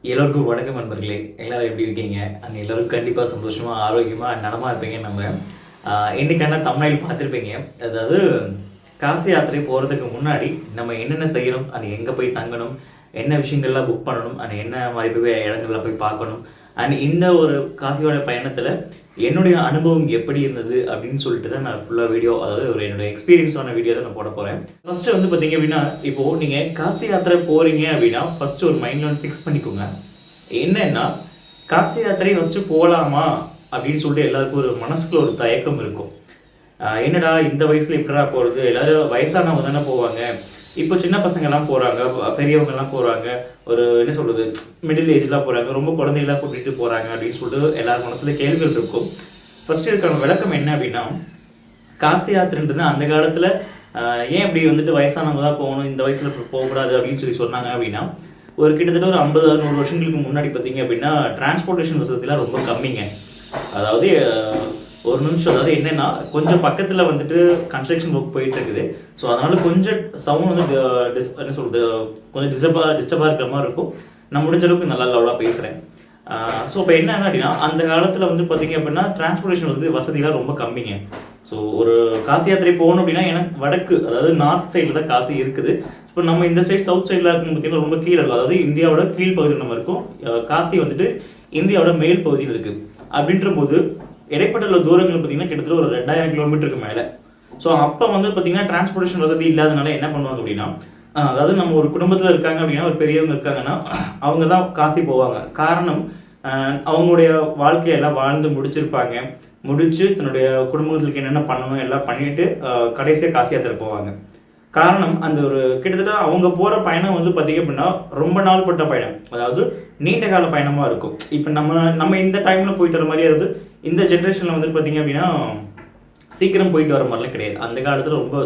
எல்லோருக்கும் வணக்கம் நண்பர்களே. எல்லாரும் எப்படி இருக்கீங்க? எல்லோரும் கண்டிப்பாக சந்தோஷமாக ஆரோக்கியமாக நலமாக இருப்பீங்கன்னு நம்புகிறேன். இன்றைக்கான தம்ப்நெயில் பார்த்துருப்பீங்க. அதாவது காசி யாத்திரை போகிறதுக்கு முன்னாடி நம்ம என்னென்ன செய்யணும், எங்கே போய் தங்கணும், என்ன விஷயங்கள்லாம் புக் பண்ணணும், என்ன மாதிரி போய் இடங்களில் போய் பார்க்கணும், இந்த ஒரு காசியோட பயணத்தில் என்னுடைய அனுபவம் எப்படி இருந்தது அப்படின்னு சொல்லிட்டு தான் நான் ஃபுல்லாக வீடியோ, அதாவது ஒரு என்னோட எக்ஸ்பீரியன்ஸான வீடியோ தான் நான் போட போகிறேன். ஃபஸ்ட்டு வந்து பார்த்தீங்க அப்படின்னா, இப்போது நீங்கள் காசி யாத்திரை போகிறீங்க அப்படின்னா ஃபஸ்ட்டு ஒரு மைண்டில் வந்து ஃபிக்ஸ் பண்ணிக்கோங்க. என்னன்னா காசி யாத்திரை ஃபஸ்ட்டு போகலாமா அப்படின்னு சொல்லிட்டு எல்லாருக்கும் ஒரு மனசுக்குள்ள ஒரு தயக்கம் இருக்கும். என்னடா இந்த வயசில் எப்படா போகிறது, எல்லோரும் வயசானவங்க தானே போவாங்க, இப்போ சின்ன பசங்கள்லாம் போகிறாங்க, பெரியவங்கெல்லாம் போகிறாங்க, ஒரு என்ன சொல்கிறது மிடில் ஏஜ்லாம் போகிறாங்க, ரொம்ப குழந்தைகளாம் கூட்டிகிட்டு போகிறாங்க அப்படின்னு சொல்லிட்டு எல்லாரும் மனசில் கேள்விகள் இருக்கும். ஃபஸ்ட்டு இதுக்கான விளக்கம் என்ன அப்படின்னா, காசி யாத்திரைன்றது அந்த காலத்தில் ஏன் இப்படி வந்துட்டு வயசானவங்க தான் போகணும், இந்த வயசில் போகக்கூடாது அப்படின்னு சொன்னாங்க அப்படின்னா, ஒரு கிட்டத்தட்ட ஒரு 50-100 வருஷங்களுக்கு முன்னாடி பார்த்தீங்க அப்படின்னா டிரான்ஸ்போர்ட்டேஷன் வசதிலாம் ரொம்ப கம்மிங்க. அதாவது ஒரு நிமிஷம், அதாவது என்னென்னா கொஞ்சம் பக்கத்தில் வந்துட்டு கன்ஸ்ட்ரக்ஷன் ஒர்க் போயிட்டு இருக்குது. ஸோ அதனால் கொஞ்சம் சவுண்ட் வந்து என்ன சொல்கிறது கொஞ்சம் டிஸ்டர்பாக இருக்கிற மாதிரி இருக்கும். நான் முடிஞ்ச அளவுக்கு நல்லா லவுடாக பேசுகிறேன். ஸோ இப்போ என்ன அப்படின்னா, அந்த காலத்தில் வந்து பார்த்திங்க அப்படின்னா டிரான்ஸ்போர்ட்டேஷன் வசதிலாம் ரொம்ப கம்மிங்க. ஸோ ஒரு காசி யாத்திரை போகணும் அப்படின்னா எனக்கு வடக்கு, அதாவது நார்த் சைடில் தான் காசி இருக்குது. இப்போ நம்ம இந்த சைட் சவுத் சைடில் இருக்கும் பார்த்திங்கன்னா ரொம்ப கீழே இருக்கும். அதாவது இந்தியாவோட கீழ் பகுதியில் நம்ம இருக்கும். காசி வந்துட்டு இந்தியாவோட மேல் பகுதியில் இருக்குது. அப்படின்ற போது இடைப்பட்ட தூரங்கள் பார்த்தீங்கன்னா கிட்டத்தட்ட ஒரு 2000 கிலோமீட்டருக்கு மேலே. ஸோ அப்போ வந்து பார்த்தீங்கன்னா டிரான்ஸ்போர்ட்டேஷன் வசதி இல்லாதனால என்ன பண்ணுவாங்க அப்படின்னா, அதாவது நம்ம ஒரு குடும்பத்தில் இருக்காங்க அப்படின்னா, ஒரு பெரியவங்க இருக்காங்கன்னா அவங்க தான் காசி போவாங்க. காரணம், அவங்களுடைய வாழ்க்கையெல்லாம் வாழ்ந்து முடிச்சிருப்பாங்க. முடித்து தன்னுடைய குடும்பத்துக்கு என்னென்ன பண்ணணும் எல்லாம் பண்ணிவிட்டு கடைசியாக காசி யாத்திரை போவாங்க. காரணம், அந்த ஒரு கிட்டத்தட்ட அவங்க போகிற பயணம் வந்து பார்த்திங்க அப்படின்னா ரொம்ப நாள் பட்ட பயணம், அதாவது நீண்ட கால பயணமாக இருக்கும். இப்போ நம்ம இந்த டைமில் போயிட்டு வர மாதிரி, அதாவது இந்த ஜென்ரேஷனில் வந்து பார்த்திங்க அப்படின்னா சீக்கிரம் போயிட்டு வர மாதிரிலாம் கிடையாது. அந்த காலத்தில் ரொம்ப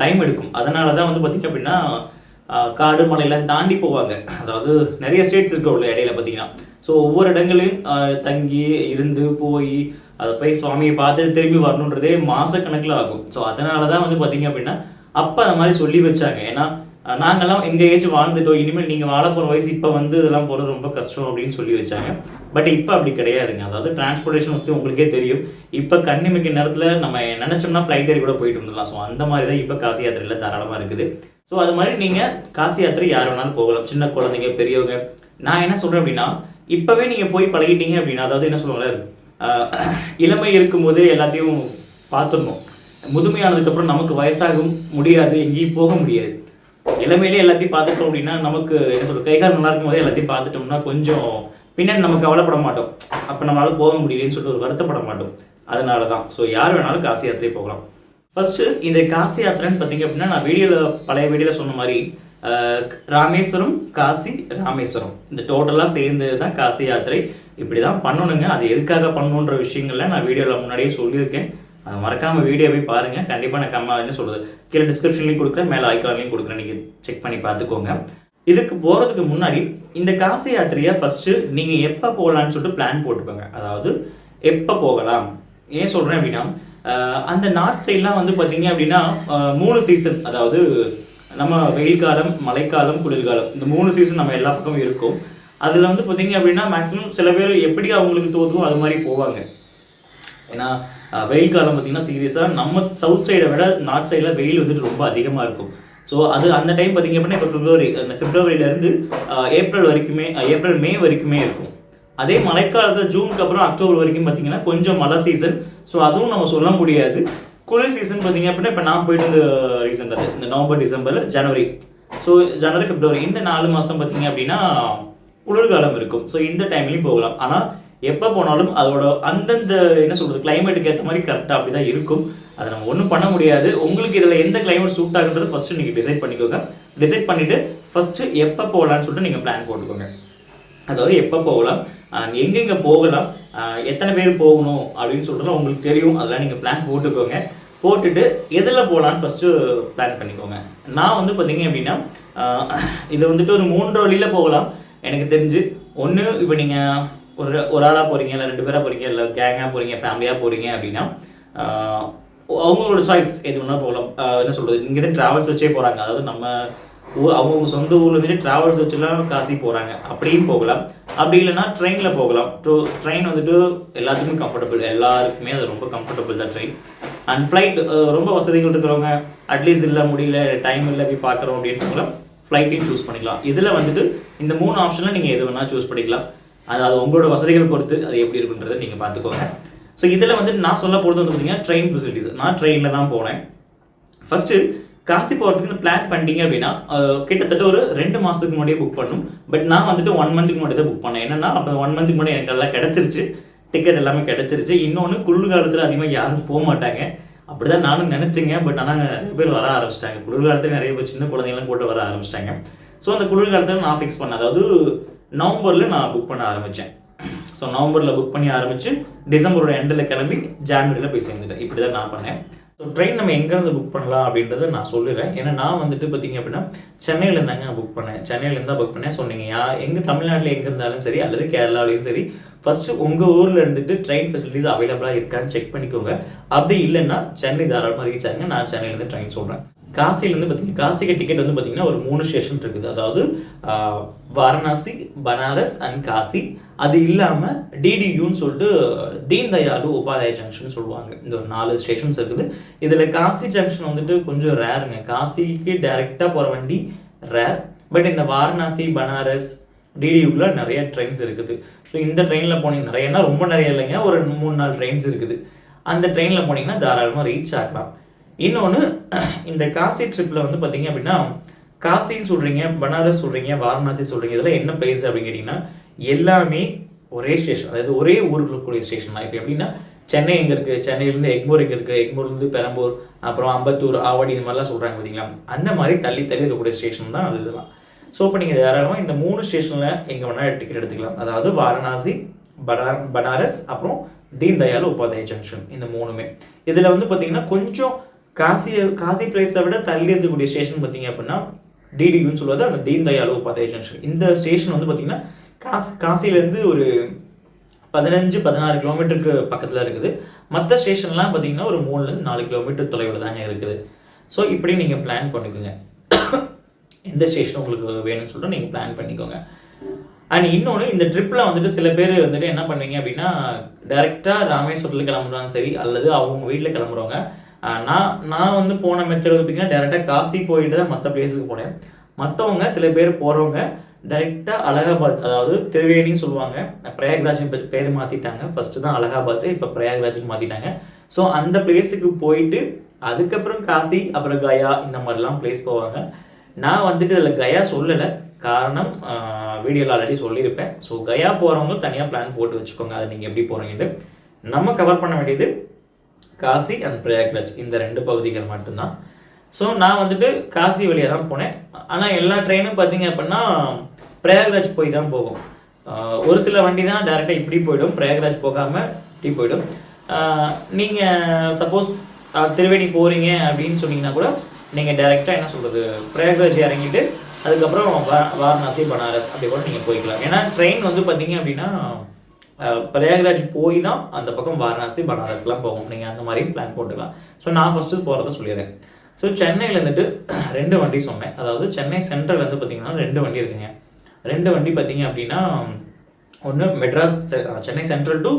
டைம் எடுக்கும். அதனால தான் வந்து பார்த்திங்க அப்படின்னா காடு மலையெல்லாம் தாண்டி போவாங்க. அதாவது நிறைய ஸ்டேட்ஸ் இருக்க உள்ள இடையில பார்த்திங்கன்னா, ஸோ ஒவ்வொரு இடங்களையும் தங்கி இருந்து போய் அதை போய் சுவாமியை பார்த்துட்டு திரும்பி வரணுன்றதே மாதக்கணக்கில் ஆகும். ஸோ அதனால தான் வந்து பார்த்திங்க அப்படின்னா அப்போ அந்த மாதிரி சொல்லி வச்சாங்க. ஏன்னா நாங்கள்லாம் எங்கள் ஏஜ் வாழ்ந்துட்டோம், இனிமேல் நீங்கள் வாழ போகிற வயசு இப்போ வந்து இதெல்லாம் போகிறது ரொம்ப கஷ்டம் அப்படின்னு சொல்லி வச்சாங்க. பட் இப்போ அப்படி கிடையாதுங்க. அதாவது டிரான்ஸ்போர்ட்டேஷன் வசதி உங்களுக்கே தெரியும். இப்போ கண்ணிமிக்க நேரத்தில் நம்ம நினச்சோம்னா ஃப்ளைட் ஏறி கூட போயிட்டு வந்துடலாம். ஸோ அந்த மாதிரி தான் இப்போ காசி யாத்திரையில் தாராளமாக இருக்குது. ஸோ அது மாதிரி நீங்கள் காசி யாத்திரை யார் வேணாலும் போகலாம், சின்ன குழந்தைங்க பெரியவங்க. நான் என்ன சொல்கிறேன் அப்படின்னா, இப்போவே நீங்கள் போய் பழகிட்டீங்க அப்படின்னா, அதாவது என்ன சொல்லுவாங்க, இளமை இருக்கும்போதே எல்லாத்தையும் பார்த்துடணும். முதுமையானதுக்கப்புறம் நமக்கு வயசாகும் முடியாது, எங்கேயும் போக முடியாது. இளமையிலே எல்லாத்தையும் பார்த்துட்டோம் அப்படின்னா நமக்கு என்ன சொல்கிறது, கைகால் நல்லா இருக்கும் போதே எல்லாத்தையும் பார்த்துட்டோம்னா கொஞ்சம் பின்னாடி நம்ம கவலைப்பட மாட்டோம். அப்போ நம்மளால போக முடியலன்னு சொல்லிட்டு ஒரு வருத்தப்பட மாட்டோம். அதனால தான் ஸோ யார் வேணாலும் காசி யாத்திரை போகலாம். ஃபஸ்ட்டு இந்த காசி யாத்திரைன்னு பார்த்தீங்க அப்படின்னா, நான் பழைய வீடியோவில் சொன்ன மாதிரி ராமேஸ்வரம், காசி, ராமேஸ்வரம் இந்த டோட்டலாக சேர்ந்து தான் காசி யாத்திரை. இப்படி தான் பண்ணணுங்க. அது எதுக்காக பண்ணணுன்ற விஷயங்கள்ல நான் வீடியோவில் முன்னாடியே சொல்லியிருக்கேன். மறக்காமல் வீடியோவை பாருங்கள். கண்டிப்பாக நான் என்ன சொல்கிறது கீழே டிஸ்கிரிப்ஷன்லையும் கொடுக்குறேன், மேலே ஐக்கான்லையும் கொடுக்குறேன், நீங்கள் செக் பண்ணி பார்த்துக்கோங்க. இதுக்கு போகிறதுக்கு முன்னாடி இந்த காசி யாத்திரையை ஃபஸ்ட்டு நீங்கள் எப்போ போகலான்னு சொல்லிட்டு பிளான் போட்டுக்கோங்க. அதாவது எப்போ போகலாம், ஏன் சொல்கிறேன் அப்படின்னா, அந்த நார்த் சைட்லாம் வந்து பார்த்தீங்க அப்படின்னா 3 சீசன், அதாவது நம்ம வெயில் காலம், மழைக்காலம், குளிர்காலம், இந்த 3 சீசன் நம்ம எல்லா பக்கமும் இருக்கும். அதில் வந்து பார்த்தீங்க அப்படின்னா மேக்ஸிமம் சில பேர் எப்படி அவங்களுக்கு தோதுவோ அது மாதிரி போவாங்க. ஏன்னா வெயில் காலம் பார்த்திங்கன்னா சீரியஸாக நம்ம சவுத் சைடை விட நார்த் சைடில் வெயில் வந்துட்டு ரொம்ப அதிகமாக இருக்கும். ஸோ அது அந்த டைம் பார்த்திங்க அப்படின்னா இப்போ அந்த பிப்ரவரியிலேருந்து ஏப்ரல் மே வரைக்குமே இருக்கும். அதே மழைக்காலத்தில் ஜூனுக்கு அப்புறம் அக்டோபர் வரைக்கும் பார்த்திங்கன்னா கொஞ்சம் மழை சீசன். ஸோ அதுவும் நம்ம சொல்ல முடியாது. குளிர் சீசன் பார்த்திங்க அப்படின்னா இப்போ நான் போயிட்டு வந்து ரீசெண்டாக இந்த நவம்பர், டிசம்பர், ஜனவரி, ஸோ ஜனவரி, பிப்ரவரி இந்த 4 மாதம் பார்த்திங்க அப்படின்னா குளிர்காலம் இருக்கும். ஸோ இந்த டைம்லையும் போகலாம். ஆனால் எப்போ போனாலும் அதோட அந்தந்த என்ன சொல்கிறது கிளைமேட்டுக்கு ஏற்ற மாதிரி கரெக்டாக அப்படி தான் இருக்கும். அதை நம்ம ஒன்றும் பண்ண முடியாது. உங்களுக்கு இதில் எந்த கிளைமேட் சூட் ஆகுன்றது ஃபஸ்ட்டு நீங்கள் டிசைட் பண்ணிக்கோங்க. டிசைட் பண்ணிவிட்டு ஃபஸ்ட்டு எப்போ போகலான்னு சொல்லிட்டு நீங்கள் பிளான் போட்டுக்கோங்க. அதாவது எப்போ போகலாம், எங்கெங்கே போகலாம், எத்தனை பேர் போகணும் அப்படின்னு சொல்லிட்டு உங்களுக்கு தெரியும். அதெல்லாம் நீங்கள் பிளான் போட்டுக்கோங்க. போட்டுட்டு எதில் போகலான்னு ஃபஸ்ட்டு பிளான் பண்ணிக்கோங்க. நான் வந்து பார்த்தீங்க அப்படின்னா இது வந்துட்டு ஒரு 3 வழியில் போகலாம் எனக்கு தெரிஞ்சு. ஒன்று, இப்போ நீங்கள் ஒரு ஆளாக போகிறீங்க, இல்லை 2 பேராக போகிறீங்க, இல்லை கேங்காக போகிறீங்க, ஃபேமிலியாக போகிறீங்க அப்படின்னா அவங்களோட சாய்ஸ் எது வேணால் போகலாம். என்ன சொல்கிறது, இங்கே தான் ட்ராவல்ஸ் வச்சே போகிறாங்க. அதாவது நம்ம அவங்க சொந்த ஊர்ல இருந்துட்டு டிராவல்ஸ் வச்சுலாம் காசி போகிறாங்க, அப்படியும் போகலாம். அப்படி இல்லைன்னா ட்ரெயினில் போகலாம். ட்ரெயின் வந்துட்டு எல்லாத்துக்குமே கம்ஃபர்டபுள், எல்லாருக்குமே அது ரொம்ப கம்ஃபர்டபுள் தான் ட்ரெயின். அண்ட் ஃப்ளைட் ரொம்ப வசதிகள் இருக்கிறவங்க, அட்லீஸ்ட் இல்லை முடியல டைம் இல்லை போய் பார்க்குறோம் அப்படின்றவங்கள ஃப்ளைட்டையும் சூஸ் பண்ணிக்கலாம். இதில் வந்துட்டு இந்த 3 ஆப்ஷனில் நீங்கள் எது வேணால் சூஸ் பண்ணிக்கலாம். அது உங்களோட வசதிகள் பொறுத்து அது எப்படி இருக்குன்றதை நீங்கள் பார்த்துக்கோங்க. ஸோ இதில் வந்துட்டு நான் சொல்ல போகிறது வந்து பார்த்தீங்கன்னா ட்ரெயின் ஃபெசிலிட்டிஸ். நான் ட்ரெயினில் தான் போனேன். ஃபஸ்ட்டு காசி போகிறதுக்குன்னு பிளான் பண்ணிட்டீங்க அப்படின்னா கிட்டத்தட்ட ஒரு 2 மாதத்துக்கு முன்னாடியே புக் பண்ணணும். பட் நான் வந்துட்டு 1 மந்த்துக்கு முன்னாடி தான் புக் பண்ணேன். என்னன்னா அப்போ 1 மந்த்துக்கு முன்னாடி எனக்கு எல்லாம் கிடச்சிருச்சு, டிக்கெட் எல்லாமே கிடச்சிருச்சு. இன்னொன்று குளிர்காலத்தில் அதிகமாக யாரும் போக மாட்டாங்க, அப்படி தான் நானும் நினச்சிங்க. பட் ஆனால் நிறைய பேர் வர ஆரம்பிச்சிட்டாங்க. குளிர்காலத்தில் நிறைய பேர் சின்ன குழந்தைங்களாம் கூட வர ஆரம்பிச்சிட்டாங்க. ஸோ அந்த குளிர்காலத்தில் நான் ஃபிக்ஸ் பண்ணேன், அதாவது நவம்பரில் நான் புக் பண்ண ஆரம்பித்தேன். ஸோ நவம்பரில் புக் பண்ணி ஆரம்பித்து டிசம்பரோட எண்டில் கிளம்பி ஜான்வரியில் போய் சேர்ந்துட்டேன். இப்படி தான் நான் பண்ணேன். ஸோ ட்ரெயின் நம்ம எங்கேருந்து புக் பண்ணலாம் அப்படின்றத நான் சொல்லிடுறேன். ஏன்னா நான் வந்துட்டு பார்த்தீங்க அப்படின்னா சென்னையிலேருந்தாங்க புக் பண்ணேன். சென்னையிலேருந்து தான் புக் பண்ணேன். ஸோ நீங்கள் எங்கள் தமிழ்நாட்டில் எங்கே இருந்தாலும் சரி அல்லது கேரளாவிலையும் சரி, ஃபஸ்ட்டு உங்கள் ஊரில் இருந்துட்டு ட்ரெயின் ஃபெசிலிட்டிஸ் அவைலபிளாக இருக்கான்னு செக் பண்ணிக்கோங்க. அப்படி இல்லைன்னா சென்னை தாராளமாக ரீச் ஆகுங்க. நான் சென்னையிலேருந்து ட்ரெயின் சொல்கிறேன். காசிலேருந்து பார்த்தீங்கன்னா காசிக்கு டிக்கெட் வந்து பார்த்தீங்கன்னா ஒரு 3 ஸ்டேஷன் இருக்குது. அதாவது வாரணாசி, பனாரஸ் அண்ட் காசி. அது இல்லாமல் டிடியூன்னு சொல்லிட்டு தீன் தயாளு உபாத்யாய் ஜங்ஷன் சொல்லுவாங்க. இந்த ஒரு 4 ஸ்டேஷன்ஸ் இருக்குது. இதில் காசி ஜங்ஷன் வந்துட்டு கொஞ்சம் ரேருங்க. காசிக்கு டைரெக்டாக போகிற வண்டி ரேர். பட் இந்த வாரணாசி, பனாரஸ், டிடியூக்குள்ள நிறைய ட்ரெயின்ஸ் இருக்குது. ஸோ இந்த ட்ரெயினில் போனீங்கன்னா நிறையனா ரொம்ப நிறைய இல்லைங்க, ஒரு 3-4 ட்ரெயின்ஸ் இருக்குது. அந்த ட்ரெயினில் போனீங்கன்னா தாராளமாக ரீச் ஆகலாம். இன்னொன்று, இந்த காசி ட்ரிப்பில் வந்து பார்த்தீங்க அப்படின்னா காசின்னு சொல்கிறீங்க, பனாரஸ் சொல்கிறீங்க, வாரணாசி சொல்கிறீங்க, இதெல்லாம் என்ன பிளேஸ் அப்படின்னு கேட்டிங்கன்னா எல்லாமே ஒரே ஸ்டேஷன், அதாவது ஒரே ஊருக்கு இருக்கக்கூடிய ஸ்டேஷன் தான். இப்போ எப்படின்னா சென்னை எங்கே இருக்குது, சென்னையிலேருந்து எக்மோர் எங்கே இருக்குது, எக்மோர்லேருந்து பெரம்பூர், அப்புறம் அம்பத்தூர், ஆவடி, இந்த மாதிரிலாம் சொல்கிறாங்க பார்த்தீங்களா, அந்த மாதிரி தள்ளி தள்ளி இருக்கக்கூடிய ஸ்டேஷன் தான் அது இதெல்லாம். ஸோ இப்போ நீங்கள் தாராளமாக இந்த 3 ஸ்டேஷனில் எங்கே வேணால் டிக்கெட் எடுத்துக்கலாம். அதாவது வாரணாசி, பனாரஸ், அப்புறம் தீன் தயாள் உபாத்யாய் ஜங்ஷன், இந்த 3மே. இதில் வந்து பார்த்தீங்கன்னா கொஞ்சம் காசி பிளேஸை விட தள்ளி இருக்கக்கூடிய ஸ்டேஷன் பார்த்தீங்க அப்படின்னா டிடியூன்னு சொல்லுவது அந்த தீன் தயாள் உபாத்யாய் ஜங்ஷன். இந்த ஸ்டேஷன் வந்து பார்த்தீங்கன்னா காசிலேருந்து ஒரு 15-16 கிலோமீட்டருக்கு பக்கத்தில் இருக்குது. மற்ற ஸ்டேஷன்லாம் பார்த்தீங்கன்னா ஒரு 3-4 கிலோமீட்டர் தொலைவில் தாங்க இருக்குது. ஸோ இப்படி நீங்கள் பிளான் பண்ணிக்கோங்க. எந்த ஸ்டேஷன் உங்களுக்கு வேணும்னு சொல்லிட்டு நீங்கள் பிளான் பண்ணிக்கோங்க. அண்ட் இன்னொன்று, இந்த ட்ரிப்பில் வந்துட்டு சில பேர் வந்துட்டு என்ன பண்ணுவீங்க அப்படின்னா டைரெக்டாக ராமேஸ்வரத்தில் கிளம்புறாங்க சரி, அல்லது அவங்க வீட்டில் கிளம்புறவங்க. நான் வந்து போன மெத்தட் வந்து பார்த்தீங்கன்னா டேரெக்டாக காசி போயிட்டு தான் மற்ற பிளேஸுக்கு போனேன். மற்றவங்க சில பேர் போகிறவங்க டைரெக்டாக அலகாபாத், அதாவது திருவேணின்னு சொல்லுவாங்க, பிரயாக்ராஜ் பேர் மாற்றிட்டாங்க. ஃபஸ்ட்டு தான் அலகாபாத், இப்போ பிரயாக்ராஜுக்கு மாற்றிட்டாங்க. ஸோ அந்த பிளேஸுக்கு போயிட்டு அதுக்கப்புறம் காசி, அப்புறம் கயா, இந்த மாதிரிலாம் பிளேஸ் போவாங்க. நான் வந்துட்டு இதில் கயா சொல்லலை, காரணம் வீடியோவில் ஆல்ரெடி சொல்லியிருப்பேன். ஸோ கயா போகிறவங்க தனியாக பிளான் போட்டு வச்சுக்கோங்க, அதை நீங்கள் எப்படி போகிறீங்கன்னு. நம்ம கவர் பண்ண வேண்டியது காசி அண்ட் பிரயாக்ராஜ், இந்த 2 பகுதிகள் மட்டும்தான். ஸோ நான் வந்துட்டு காசி வழியாக தான் போனேன். ஆனால் எல்லா ட்ரெயினும் பார்த்தீங்க அப்படின்னா பிரயாக்ராஜ் போய் தான் போகும். ஒரு சில வண்டி தான் டேரெக்டாக இப்படி போயிடும், பிரயாக்ராஜ் போகாமல் இப்படி போயிடும். நீங்கள் சப்போஸ் திருவேணி போகிறீங்க அப்படின்னு சொன்னீங்கன்னா கூட நீங்கள் டைரெக்டாக என்ன சொல்கிறது, பிரயாக்ராஜ் இறங்கிட்டு அதுக்கப்புறம் வாரணாசி, பனாரஸ் அப்படி கூட நீங்கள் போய்க்கலாம். ஏன்னா ட்ரெயின் வந்து பார்த்தீங்க அப்படின்னா பிரயாக்ராஜ் போய் தான் அந்த பக்கம் வாரணாசி, பனாரஸ்லாம் போகும். நீங்கள் அந்த மாதிரி பிளான் போட்டுக்கலாம். ஸோ நான் ஃபஸ்ட்டு போகிறத சொல்லிடுறேன். ஸோ சென்னையில் இருந்துட்டு 2 வண்டி சொன்னேன். அதாவது சென்னை சென்ட்ரல் வந்து பார்த்தீங்கன்னா 2 வண்டி இருக்குங்க. 2 வண்டி பார்த்தீங்க அப்படின்னா ஒன்று Madras Chennai central to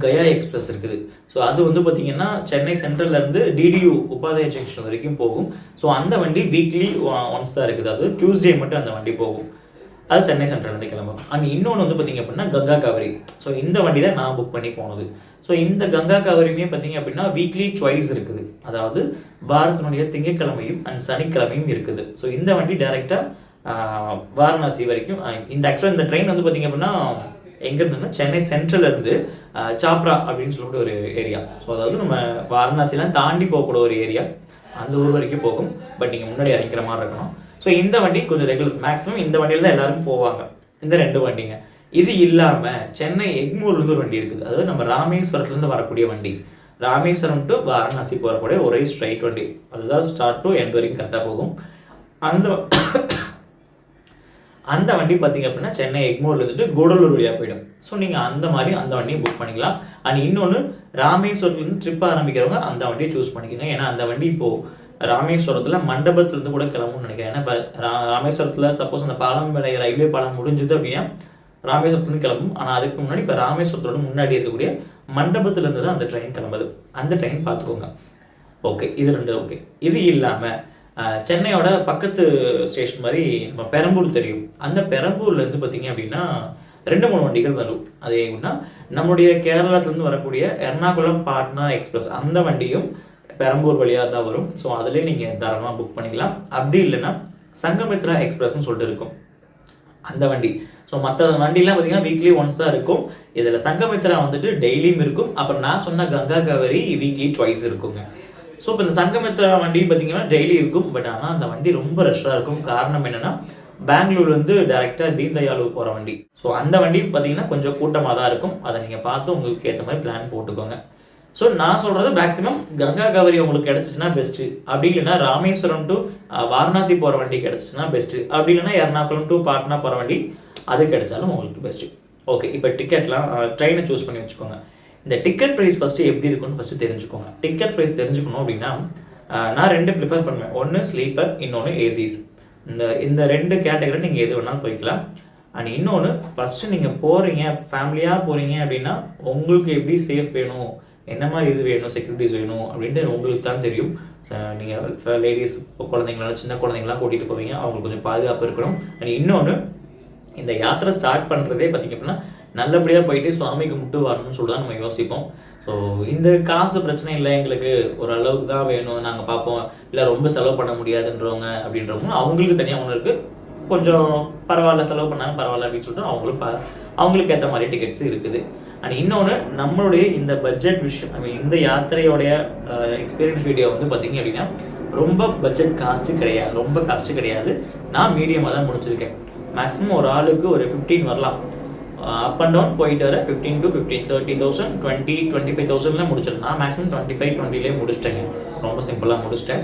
Gaya express இருக்குது. ஸோ அது வந்து பார்த்தீங்கன்னா சென்னை சென்ட்ரல்லேருந்து டிடியூ உபாத்யாய் ஜங்ஷன் வரைக்கும் போகும். ஸோ அந்த வண்டி வீக்லி ஒன்ஸ் தான் இருக்குது. அது டியூஸ்டே மட்டும் அந்த வண்டி போகும். அது சென்னை சென்ட்ரல்லேருந்து கிளம்பும். அண்ட் இன்னொன்று வந்து பார்த்தீங்க அப்படின்னா கங்கா காவிரி. ஸோ இந்த வண்டி தான் நான் புக் பண்ணி போனது. ஸோ இந்த கங்கா காவிரியுமே பார்த்தீங்க அப்படின்னா வீக்லி ட்வைஸ் இருக்குது. அதாவது வாரத்தினுடைய திங்கட்கிழமையும் அண்ட் சனிக்கிழமையும் இருக்குது. ஸோ இந்த வண்டி டைரெக்டாக வாரணாசி வரைக்கும். இந்த ஆக்சுவலாக இந்த ட்ரெயின் வந்து பார்த்தீங்க அப்படின்னா எங்கே இருந்ததுன்னா சென்னை சென்ட்ரல்லேருந்து சாப்ரா அப்படின்னு சொல்லிட்டு ஒரு ஏரியா. ஸோ அதாவது நம்ம வாரணாசிலாம் தாண்டி போகக்கூடிய ஒரு ஏரியா, அந்த ஊர் வரைக்கும் போகும். பட் நீங்கள் முன்னாடி இறங்கிற மாதிரி இருக்கணும். ஸோ இந்த வண்டி கொஞ்சம் ரெகுலர், மேக்ஸிமம் இந்த வண்டியில் தான் எல்லாரும் போவாங்க. இந்த 2 வண்டிங்க. இது இல்லாமல் சென்னை எக்மோர்லேருந்து ஒரு வண்டி இருக்குது. அதாவது நம்ம ராமேஸ்வரத்துலேருந்து வரக்கூடிய வண்டி. ராமேஸ்வரம் டு வாரணாசி போகக்கூடிய ஒரே ஸ்ட்ரைட் வண்டி. அதுதான் ஸ்டார்ட் டு எண்ட் வரைக்கும் கரெக்டாக போகும். அந்த வண்டி பார்த்தீங்க அப்படின்னா சென்னை எக்மோர்ல இருந்துட்டு கூடலூர் வழியாக போயிடும். ஸோ நீங்கள் அந்த வண்டியை புக் பண்ணிக்கலாம். அண்ட் இன்னொன்று, ராமேஸ்வரத்துலேருந்து ட்ரிப் ஆரம்பிக்கிறவங்க அந்த வண்டியை சூஸ் பண்ணிக்கோங்க. ஏன்னா அந்த வண்டி இப்போது ராமேஸ்வரத்தில் மண்டபத்துலேருந்து கூட கிளம்பும்னு நினைக்கிறேன். ஏன்னா இப்போ ராமேஸ்வரத்தில் சப்போஸ் அந்த பாலம் ரயில்வே பாலம் முடிஞ்சது அப்படின்னா ராமேஸ்வரத்துலேருந்து கிளம்பும். ஆனால் அதுக்கு முன்னாடி இப்போ ராமேஸ்வரத்தோட முன்னாடி இருக்கக்கூடிய மண்டபத்துலேருந்து தான் அந்த ட்ரெயின் கிளம்புது. அந்த ட்ரெயின் பார்த்துக்கோங்க. ஓகே, இது 2 ஓகே. இது இல்லாமல் சென்னையோட பக்கத்து ஸ்டேஷன் மாதிரி நம்ம பெரம்பூர் தெரியும். அந்த பெரம்பூர்லேருந்து பார்த்தீங்க அப்படின்னா 2-3 வண்டிகள் வரும். அது எப்படின்னா நம்முடைய கேரளத்துலேருந்து வரக்கூடிய எர்ணாகுளம் பாட்னா எக்ஸ்பிரஸ் அந்த வண்டியும் பெரம்பூர் வழியாக தான் வரும். ஸோ அதிலே நீங்கள் தாராளமாக புக் பண்ணிக்கலாம். அப்படி இல்லைன்னா சங்கமித்ரா எக்ஸ்பிரஸ்ன்னு சொல்லிட்டு இருக்கும் அந்த வண்டி. ஸோ மற்ற வண்டிலாம் பார்த்தீங்கன்னா வீக்லி ஒன்ஸ் தான் இருக்கும். இதில் சங்கமித்ரா வந்துட்டு டெய்லியும் இருக்கும். அப்புறம் நான் சொன்ன கங்கா காவேரி வீக்லி ட்வைஸ் இருக்குங்க. ஸோ இப்போ இந்த சங்கமித்ரா வண்டி பார்த்தீங்கன்னா டெய்லி இருக்கும். பட் ஆனால் அந்த வண்டி ரொம்ப ரஷ்ஷாக இருக்கும். காரணம் என்னென்னா பெங்களூர்லேருந்து டேரெக்டாக தீன் தயாளுக்கு போகிற வண்டி. ஸோ அந்த வண்டி பார்த்தீங்கன்னா கொஞ்சம் கூட்டமாக தான் இருக்கும். அதை நீங்கள் பார்த்து உங்களுக்கு ஏற்ற மாதிரி பிளான் போட்டுக்கோங்க. ஸோ நான் சொல்கிறது மேக்ஸிமம் கங்கா காவேரி உங்களுக்கு கிடச்சிச்சின்னா பெஸ்ட்டு. அப்படி இல்லைன்னா ராமேஸ்வரம் டு வாரணாசி போகிற வண்டி கிடச்சிச்சின்னா பெஸ்ட்டு. அப்படி இல்லைன்னா எர்ணாகுளம் டு பாட்னா போகிற வண்டி அது கிடைச்சாலும் உங்களுக்கு பெஸ்ட்டு. ஓகே, இப்போ டிக்கெட்லாம் ட்ரெயினை சூஸ் பண்ணி வச்சுக்கோங்க. இந்த டிக்கெட் ப்ரைஸ் ஃபஸ்ட்டு எப்படி இருக்குன்னு ஃபஸ்ட்டு தெரிஞ்சுக்கோங்க. டிக்கெட் ப்ரைஸ் தெரிஞ்சுக்கணும் அப்படின்னா நான் 2 ப்ரிப்பேர் பண்ணுவேன். ஒன்று ஸ்லீப்பர், இன்னொன்று ஏசிஸ். இந்த 2 கேட்டகரி நீங்கள் எது வேணாலும் போய்க்கலாம். அண்ட் இன்னொன்று ஃபஸ்ட்டு நீங்கள் போகிறீங்க ஃபேமிலியாக போகிறீங்க அப்படின்னா உங்களுக்கு எப்படி சேஃப் வேணும், என்ன மாதிரி இது வேணும், செக்யூரிட்டிஸ் வேணும் அப்படின்ட்டு உங்களுக்கு தான் தெரியும். நீங்கள் லேடிஸ் குழந்தைங்களாம் சின்ன குழந்தைங்களாம் கூட்டிகிட்டு போவீங்க, அவங்களுக்கு கொஞ்சம் பாதுகாப்பு இருக்கணும். அண்ட் இன்னொன்று இந்த யாத்திரை ஸ்டார்ட் பண்ணுறதே பார்த்திங்க அப்படின்னா நல்லபடியாக போயிட்டு சுவாமி கும்பிட்டு வரணும்னு சொல்லி தான் நம்ம யோசிப்போம். ஸோ இந்த காசு பிரச்சனை இல்லை, எங்களுக்கு ஒரு அளவுக்கு தான் வேணும், நாங்கள் பார்ப்போம், இல்லை ரொம்ப செலவு பண்ண முடியாதுன்றவங்க அப்படின்றவங்க அவங்களுக்கு தனியாக ஒன்று இருக்குது. கொஞ்சம் பரவாயில்ல செலவு பண்ணாங்க பரவாயில்ல அப்படின்னு சொல்லிட்டு அவங்களுக்கு ஏற்ற மாதிரி டிக்கெட்ஸ் இருக்குது. அண்ட் இன்னொன்று நம்மளுடைய இந்த பட்ஜெட் விஷயம், ஐ மீன் இந்த யாத்திரையோடைய எக்ஸ்பீரியன்ஸ் வீடியோ வந்து பார்த்திங்க அப்படின்னா ரொம்ப பட்ஜெட் காஸ்ட்டு கிடையாது. நான் மீடியமாக தான் முடிச்சிருக்கேன். மேக்ஸிமம் ஒரு ஆளுக்கு ஒரு 15 வரலாம். அப் அண்ட் டவுன் போயிட்டு வர 15 to 15, 30,000, 20, 25,000 முடிச்சிடும். நான் மேக்ஸிமம் 25-20 முடிச்சிட்டேங்க. ரொம்ப சிம்பிளாக முடிச்சிட்டேன்.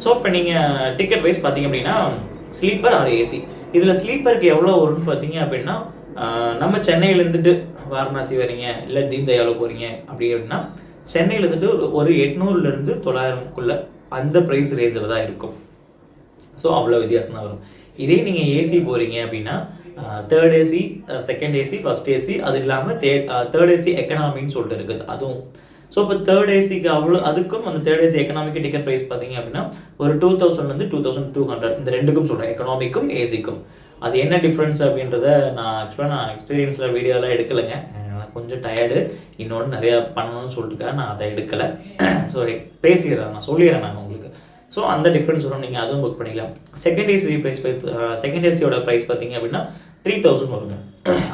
ஸோ இப்போ நீங்கள் டிக்கெட் வைஸ் பார்த்தீங்க அப்படின்னா ஸ்லீப்பர் ஆர் ஏசி. இதில் ஸ்லீப்பருக்கு எவ்வளோ வரும்னு பார்த்தீங்க அப்படின்னா நம்ம சென்னையிலேருந்துட்டு வாரணாசி வரீங்க இல்லை தீன் தயாளு போகிறீங்க அப்படி அப்படின்னா சென்னையிலேருந்துட்டு ஒரு 800-900 அந்த ப்ரைஸ் ரேஞ்சில் தான் இருக்கும். ஸோ அவ்வளோ வித்தியாசம் தான் வரும். இதே நீங்கள் ஏசி போகிறீங்க அப்படின்னா 3rd AC, 2nd AC, 1st AC, அது இல்லாமல் 3rd ஏசி எக்கனாமின்னு சொல்லிட்டு இருக்குது அதுவும். ஸோ இப்போ 3rd ஏசிக்கு அதுக்கும் அந்த 3rd AC economic ticket price பார்த்தீங்க அப்படின்னா ஒரு 2000 to 2200 இந்த 2க்கும் சொல்கிறேன், எக்கனாமிக்கும் ஏசிக்கும். அது என்ன டிஃப்ரென்ஸ் அப்படின்றத நான் எக்ஸ்பீரியன்ஸில் வீடியோலாம் எடுக்கலைங்க. கொஞ்சம் டயர்டு, இன்னொன்று நிறையா பண்ணணும்னு சொல்லிட்டுக்காக நான் அதை எடுக்கலை. ஸோ பேசிடுறேன், நான் சொல்லிடுறேன் நான் உங்களுக்கு. ஸோ அந்த டிஃப்ரென்ஸ் வரும், நீங்கள் அதுவும் புக் பண்ணிக்கலாம். செகண்ட் ஏசியோட ப்ரைஸ் பார்த்தீங்க அப்படின்னா 3000 வருங்க.